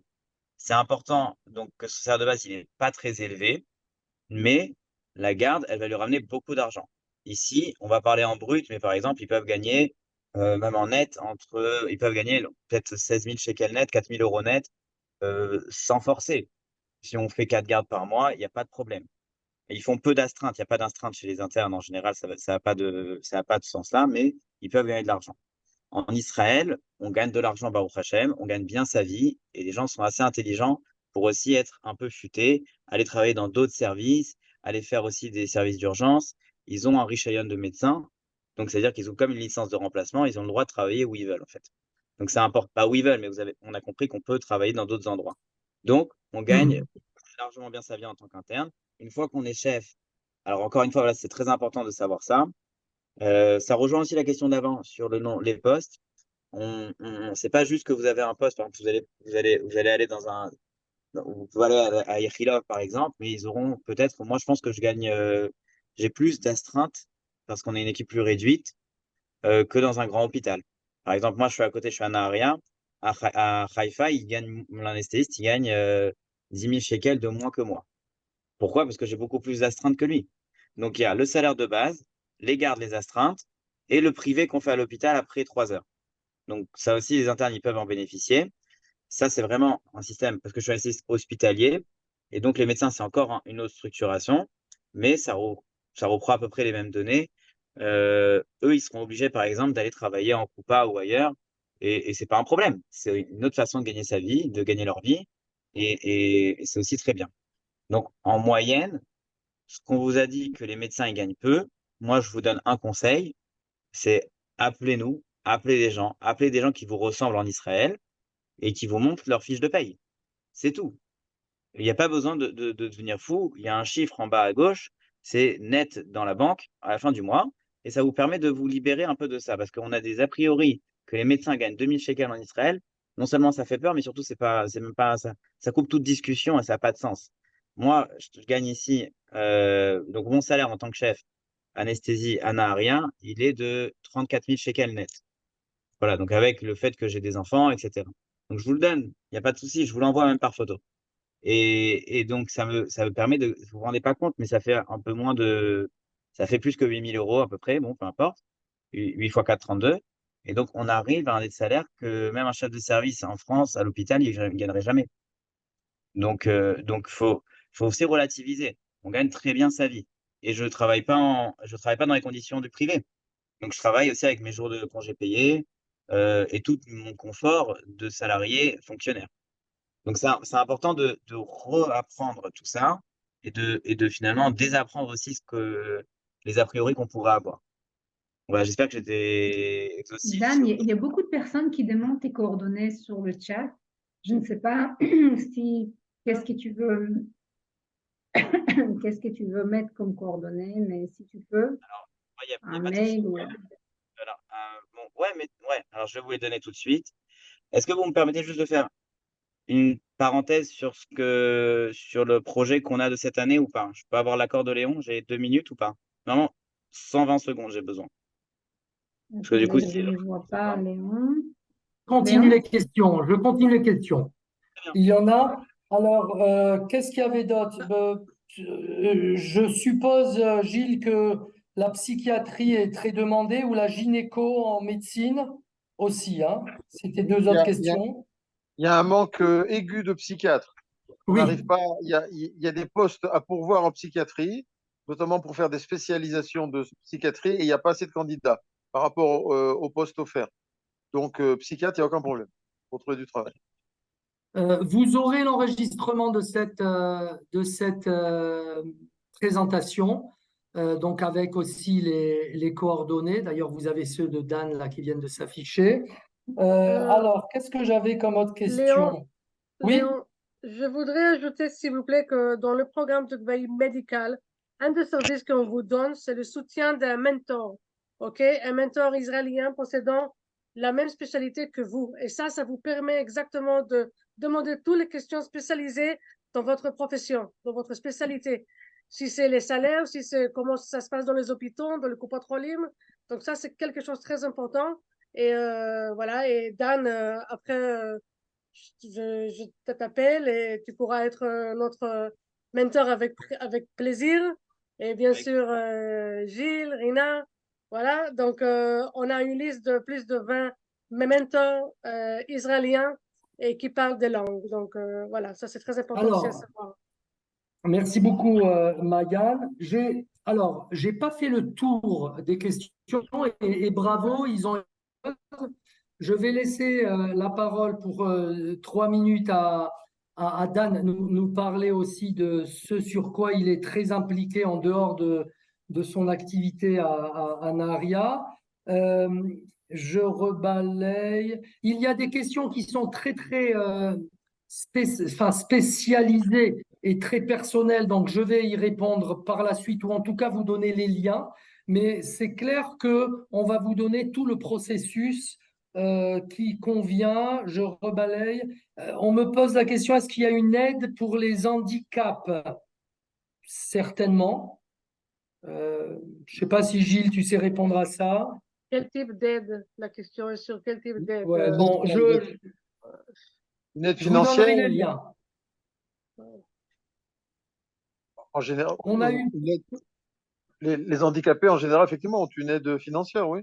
c'est important donc que ce salaire de base, il n'est pas très élevé, mais la garde, elle va lui ramener beaucoup d'argent. Ici, on va parler en brut, mais par exemple, ils peuvent gagner, même en net, ils peuvent gagner peut-être 16 000 shekels net, 4 000 euros net, sans forcer. Si on fait 4 gardes par mois, il n'y a pas de problème. Et ils font peu d'astreintes, il n'y a pas d'astreinte chez les internes en général, ça n'a pas de sens là, mais ils peuvent gagner de l'argent. En Israël, on gagne de l'argent, Baruch Hashem, on gagne bien sa vie, et les gens sont assez intelligents pour aussi être un peu futés, aller travailler dans d'autres services, aller faire aussi des services d'urgence. Ils ont un richayon de médecin, donc c'est-à-dire qu'ils ont comme une licence de remplacement, ils ont le droit de travailler où ils veulent en fait. Donc ça importe pas où ils veulent, mais on a compris qu'on peut travailler dans d'autres endroits. Donc on gagne Mhm. largement bien sa vie en tant qu'interne. Une fois qu'on est chef, alors encore une fois, voilà, c'est très important de savoir ça. Ça rejoint aussi la question d'avant sur le nom, les postes. C'est pas juste que vous avez un poste, par exemple, vous allez aller vous pouvez aller à Ichilov, par exemple, mais ils auront peut-être, moi je pense que j'ai plus d'astreintes parce qu'on est une équipe plus réduite que dans un grand hôpital. Par exemple, moi je suis à côté, je suis à Naharia, à Haïfa, l'anesthésiste, il gagne 10 000 shekels de moins que moi. Pourquoi? Parce que j'ai beaucoup plus d'astreintes que lui. Donc il y a le salaire de base, les gardes, les astreintes, et le privé qu'on fait à l'hôpital après 3 heures. Donc ça aussi, les internes, ils peuvent en bénéficier. Ça, c'est vraiment un système, parce que je suis assistant hospitalier, et donc les médecins, c'est encore une autre structuration, mais ça reprend à peu près les mêmes données. Eux, ils seront obligés, par exemple, d'aller travailler en Coupa ou ailleurs, et c'est pas un problème. C'est une autre façon de gagner sa vie, de gagner leur vie, et c'est aussi très bien. Donc, en moyenne, ce qu'on vous a dit que les médecins, ils gagnent peu, moi, je vous donne un conseil, c'est appelez-nous, appelez des gens qui vous ressemblent en Israël, et qui vous montrent leur fiche de paye. C'est tout. Il n'y a pas besoin de devenir fou. Il y a un chiffre en bas à gauche, c'est net dans la banque à la fin du mois, et ça vous permet de vous libérer un peu de ça, parce qu'on a des a priori que les médecins gagnent 2000 shekels en Israël. Non seulement ça fait peur, mais surtout c'est même pas ça. Ça coupe toute discussion et ça n'a pas de sens. Moi, je gagne ici, donc mon salaire en tant que chef anesthésie à Naharien, il est de 34 000 shekels net. Voilà, donc avec le fait que j'ai des enfants, etc. Donc je vous le donne, il n'y a pas de souci, je vous l'envoie même par photo. Et donc ça me permet de, vous vous rendez pas compte, mais ça fait un peu moins ça fait plus que 8 000 euros à peu près, bon, peu importe, 8 fois 4, 32. Et donc on arrive à un net salaire que même un chef de service en France, à l'hôpital, il ne gagnerait jamais. Donc faut aussi relativiser. On gagne très bien sa vie. Et je travaille pas dans les conditions du privé. Donc, je travaille aussi avec mes jours de congés payés et tout mon confort de salarié fonctionnaire. Donc, ça, c'est important de réapprendre tout ça et de finalement désapprendre aussi les a priori qu'on pourrait avoir. Voilà, j'espère que j'étais exhaustif. Dan, il y a beaucoup de personnes qui demandent tes coordonnées sur le chat. Je ne sais pas si qu'est-ce que tu veux qu'est-ce que tu veux mettre comme coordonnées, mais si tu peux, Ouais, y a un pas de souci. mail ou Alors, bon, ouais, mais ouais, alors je vais vous les donner tout de suite. Est-ce que vous me permettez juste de faire une parenthèse sur le projet qu'on a de cette année ou pas? Je peux avoir l'accord de Léon? J'ai 2 minutes ou pas? Normalement, 120 secondes, j'ai besoin. Parce que du coup, attendez, je ne vois pas, Léon. continue Léon? les questions. Je continue les questions. Il y en a. Alors, qu'est-ce qu'il y avait d'autre? Je suppose, Gilles, que la psychiatrie est très demandée ou la gynéco en médecine aussi, hein? C'était deux Il y autres a, il y a- questions. il y a un manque aigu de psychiatres. On Oui. n'arrive pas, il y a des postes à pourvoir en psychiatrie, notamment pour faire des spécialisations de psychiatrie, et il n'y a pas assez de candidats par rapport aux postes offerts. Donc, psychiatre, il n'y a aucun problème pour trouver du travail. Vous aurez l'enregistrement de cette présentation, donc avec aussi les coordonnées. D'ailleurs, vous avez ceux de Dan là qui viennent de s'afficher. Alors, qu'est-ce que j'avais comme autre Léon, question? Oui, Léon, je voudrais ajouter, s'il vous plaît, que dans le programme de veille médicale, un des services qu'on vous donne, c'est le soutien d'un mentor. OK? Un mentor israélien possédant la même spécialité que vous. Et ça vous permet exactement de demander toutes les questions spécialisées dans votre profession, dans votre spécialité. Si c'est les salaires, si c'est comment ça se passe dans les hôpitaux, dans le copatrolim. Donc ça, c'est quelque chose de très important. Et voilà. Et Dan, après, je t'appelle et tu pourras être notre mentor avec plaisir. Et bien sûr, Gilles, Rina. Voilà. Donc, on a une liste de plus de 20 mentors israéliens et qui parlent des langues. Donc, voilà, ça c'est très important aussi à alors, savoir. merci beaucoup, Mayan. J'ai pas fait le tour des questions et bravo, ils ont. Je vais laisser la parole pour 3 minutes à Dan nous parler aussi de ce sur quoi il est très impliqué en dehors de son activité à Nahariya. Euh, je rebalaye. Il y a des questions qui sont très, très spécialisées et très personnelles, donc je vais y répondre par la suite ou en tout cas vous donner les liens. Mais c'est clair qu'on va vous donner tout le processus qui convient. Je rebalaye. On me pose la question, est-ce qu'il y a une aide pour les handicaps? Certainement. Je ne sais pas si Gilles, tu sais répondre à ça. Quel type d'aide? La question est sur quel type d'aide? Ouais, bon, Une aide je vous financière, donnerai les liens. en général, On a eu, les handicapés, en général, effectivement, ont une aide financière, oui,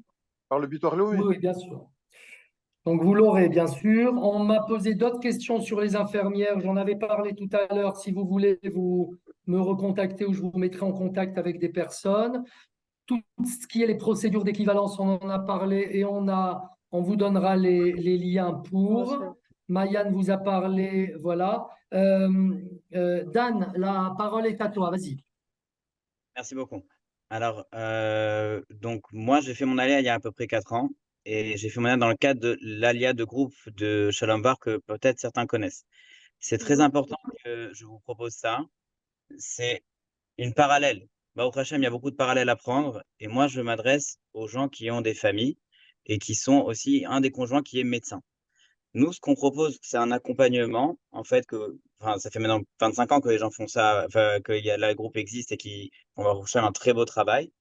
par le Bitoire oui, Leumi. oui, bien sûr. Donc vous l'aurez, bien sûr. On m'a posé d'autres questions sur les infirmières. J'en avais parlé tout à l'heure. Si vous voulez, vous me recontacter ou je vous mettrai en contact avec des personnes. Tout ce qui est les procédures d'équivalence, on en a parlé et on vous donnera les liens pour. Mayan vous a parlé, voilà. Dan, la parole est à toi, vas-y. Merci beaucoup. Alors, donc moi, j'ai fait mon alia il y a à peu près 4 ans et j'ai fait mon alia dans le cadre de l'alia de groupe de Shalom Bar que peut-être certains connaissent. C'est très important que je vous propose ça. C'est une parallèle. Baruch Hashem, il y a beaucoup de parallèles à prendre et moi, je m'adresse aux gens qui ont des familles et qui sont aussi un des conjoints qui est médecin. Nous, ce qu'on propose, c'est un accompagnement, en fait, enfin, ça fait maintenant 25 ans que les gens font ça, enfin, que le groupe existe et qui on va rechercher un très beau travail.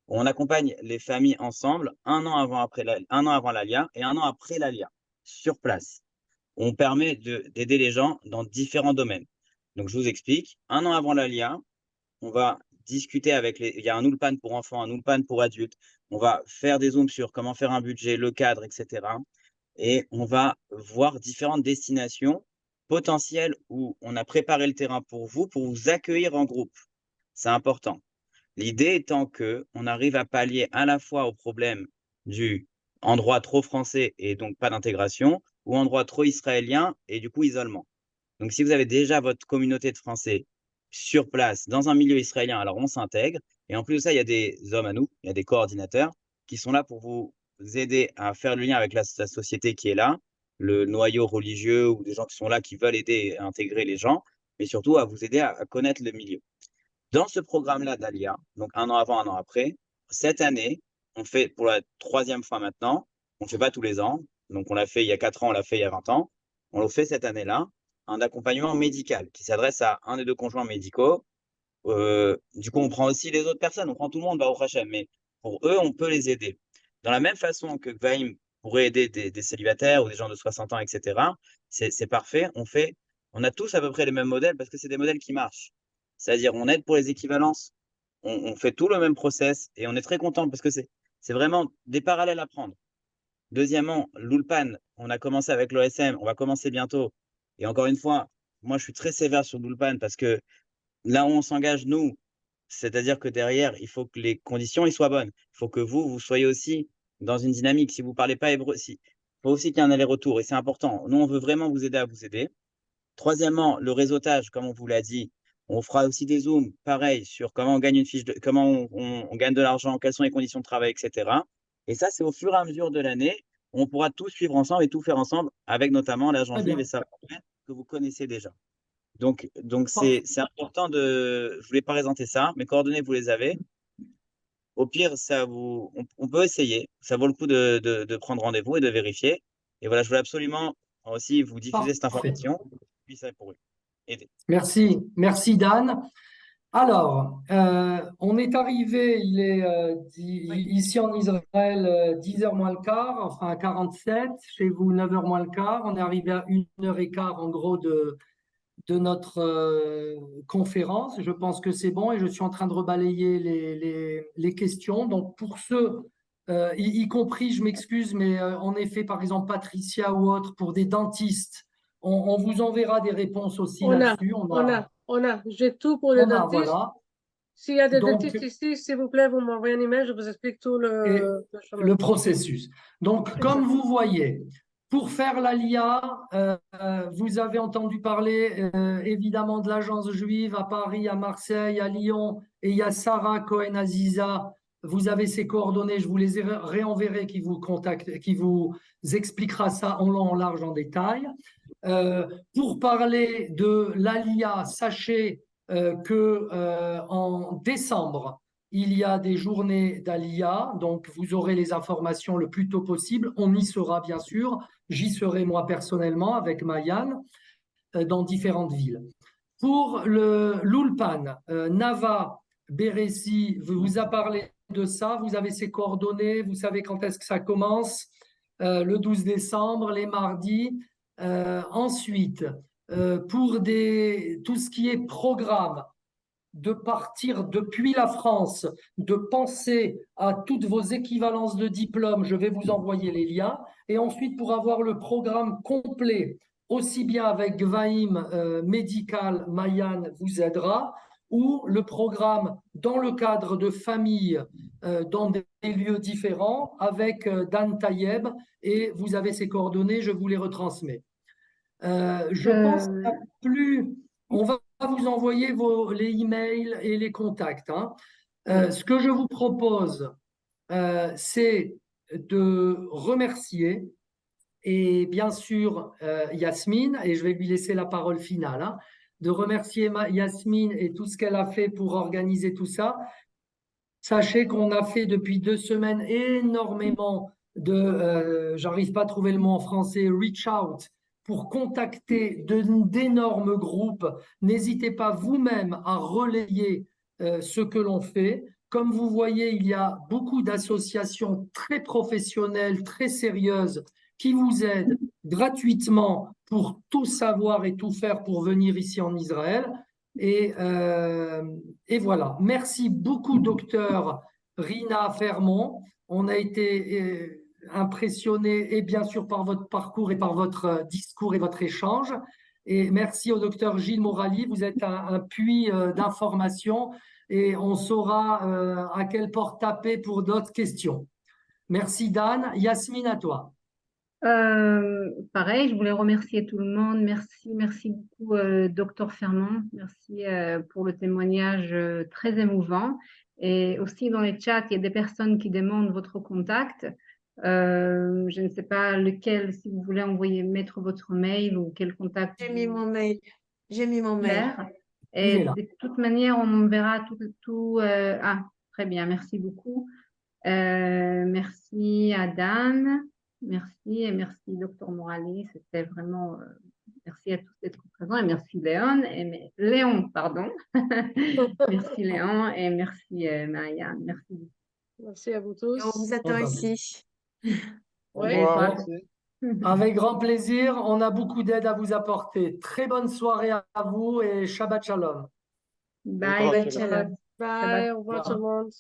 On accompagne les familles ensemble 1 an avant l'ALIA et 1 an après l'ALIA, sur place. On permet d'aider les gens dans différents domaines. Donc, je vous explique. 1 an avant l'ALIA, on va discuter il y a un Ulpan pour enfants, un Ulpan pour adultes. On va faire des zooms sur comment faire un budget, le cadre, etc. Et on va voir différentes destinations potentielles où on a préparé le terrain pour vous accueillir en groupe. C'est important. L'idée étant que on arrive à pallier à la fois au problème du endroit trop français et donc pas d'intégration, ou endroit trop israélien et du coup isolement. Donc si vous avez déjà votre communauté de Français sur place dans un milieu israélien, alors on s'intègre. Et en plus de ça, il y a des hommes à nous, il y a des coordinateurs qui sont là pour vous aider à faire le lien avec la société qui est là, le noyau religieux ou des gens qui sont là qui veulent aider à intégrer les gens, mais surtout à vous aider à connaître le milieu. Dans ce programme-là d'Alia, donc 1 an avant, 1 an après, cette année, on fait pour la 3e fois maintenant, on ne fait pas tous les ans, donc on l'a fait il y a 4 ans, on l'a fait il y a 20 ans, on le fait cette année-là, un accompagnement médical qui s'adresse à un des 2 conjoints médicaux. Du coup, on prend aussi les autres personnes, on prend tout le monde, Baruch Hashem, mais pour eux, on peut les aider. Dans la même façon que Gvaim pourrait aider des célibataires ou des gens de 60 ans, etc. C'est parfait. On a tous à peu près les mêmes modèles parce que c'est des modèles qui marchent. C'est-à-dire, on aide pour les équivalences, on fait tout le même process et on est très content parce que c'est vraiment des parallèles à prendre. Deuxièmement, l'Ulpan, on a commencé avec l'OSM, on va commencer bientôt. Et encore une fois, moi, je suis très sévère sur l'Ulpan parce que là où on s'engage, nous, c'est-à-dire que derrière, il faut que les conditions soient bonnes. Il faut que vous soyez aussi dans une dynamique. Si vous ne parlez pas hébreu, il faut aussi qu'il y ait un aller-retour et c'est important. Nous, on veut vraiment vous aider à vous aider. Troisièmement, le réseautage, comme on vous l'a dit, on fera aussi des zooms, pareil, sur comment on gagne comment on gagne de l'argent, quelles sont les conditions de travail, etc. Et ça, c'est au fur et à mesure de l'année, on pourra tout suivre ensemble et tout faire ensemble, avec notamment l'agent Très juive bien. et sa que vous connaissez déjà. Donc Parfait. c'est important de. Je voulais pas présenter ça, mes coordonnées, vous les avez. Au pire, on peut essayer. Ça vaut le coup de prendre rendez-vous et de vérifier. Et voilà, je voulais absolument aussi vous diffuser cette Parfait. information. Puis ça pour eux. Aider. Merci. Merci, Dan. Alors, on est arrivé, il est ici en Israël 10h moins le quart, enfin 47, chez vous 9h moins le quart. On est arrivé à 1h15 en gros de notre conférence. Je pense que c'est bon et je suis en train de rebalayer les questions. Donc pour ceux, y compris, je m'excuse, mais en effet, par exemple, Patricia ou autre, pour des dentistes, on vous enverra des réponses aussi là-dessus. J'ai tout pour les dentistes. Voilà. S'il y a des Donc, dentistes ici, s'il vous plaît, vous m'envoyez un email, je vous explique tout le chemin. le processus. Donc, comme vous voyez, pour faire l'ALIA, vous avez entendu parler évidemment de l'agence juive à Paris, à Marseille, à Lyon, et il y a Sarah Cohen-Aziza. Vous avez ses coordonnées, je vous les réenverrai, qui vous contacte, qui vous expliquera ça en long, en large, en détail. Pour parler de l'ALIA, sachez qu'en décembre, il y a des journées d'Alia, donc vous aurez les informations le plus tôt possible. On y sera bien sûr. J'y serai moi personnellement avec Mayan dans différentes villes. Pour l'Ulpan, Nava Beressi vous a parlé de ça. Vous avez ses coordonnées. Vous savez quand est-ce que ça commence. Le 12 décembre, les mardis. Ensuite, pour tout ce qui est programme, de partir depuis la France, de penser à toutes vos équivalences de diplômes, je vais vous envoyer les liens. Et ensuite, pour avoir le programme complet, aussi bien avec Gvaim médical, Mayan vous aidera, ou le programme dans le cadre de famille, dans des lieux différents, avec Dan Tayeb, et vous avez ses coordonnées, je vous les retransmets. Je pense qu'il n'y a plus. On va vous envoyer les emails et les contacts. Ce que je vous propose, c'est de remercier, et bien sûr Yasmine, et je vais lui laisser la parole finale, de remercier Yasmine et tout ce qu'elle a fait pour organiser tout ça. Sachez qu'on a fait depuis 2 semaines énormément j'arrive pas à trouver le mot en français, reach out, pour contacter d'énormes groupes. N'hésitez pas vous-même à relayer ce que l'on fait. Comme vous voyez, il y a beaucoup d'associations très professionnelles, très sérieuses, qui vous aident gratuitement pour tout savoir et tout faire pour venir ici en Israël. Et voilà. Merci beaucoup, docteur Rina Fermont. On a été impressionnés, et bien sûr, par votre parcours et par votre discours et votre échange. Et merci au docteur Gilles Morali. Vous êtes un puits d'informations et on saura à quelle porte taper pour d'autres questions. Merci, Dan. Yasmine, à toi. Pareil, je voulais remercier tout le monde. Merci beaucoup, docteur Fermont. Merci pour le témoignage très émouvant. Et aussi dans les chats, il y a des personnes qui demandent votre contact. Je ne sais pas lequel, si vous voulez mettre votre mail ou quel contact. J'ai mis mon mail. Et de toute manière, on verra tout. Très bien, merci beaucoup. Merci à Dan. Merci et merci Dr Morali, c'était vraiment merci à tous d'être présents et merci Léon, pardon. Merci Léon et merci Marianne, merci. Merci à vous tous. On vous attend ici. Au Oui. revoir, Voilà. merci. Avec grand plaisir, on a beaucoup d'aide à vous apporter. Très bonne soirée à vous et Shabbat Shalom. Bye, Shabbat bye, shalom. Shalom. Bye, Shabbat au revoir tout le monde.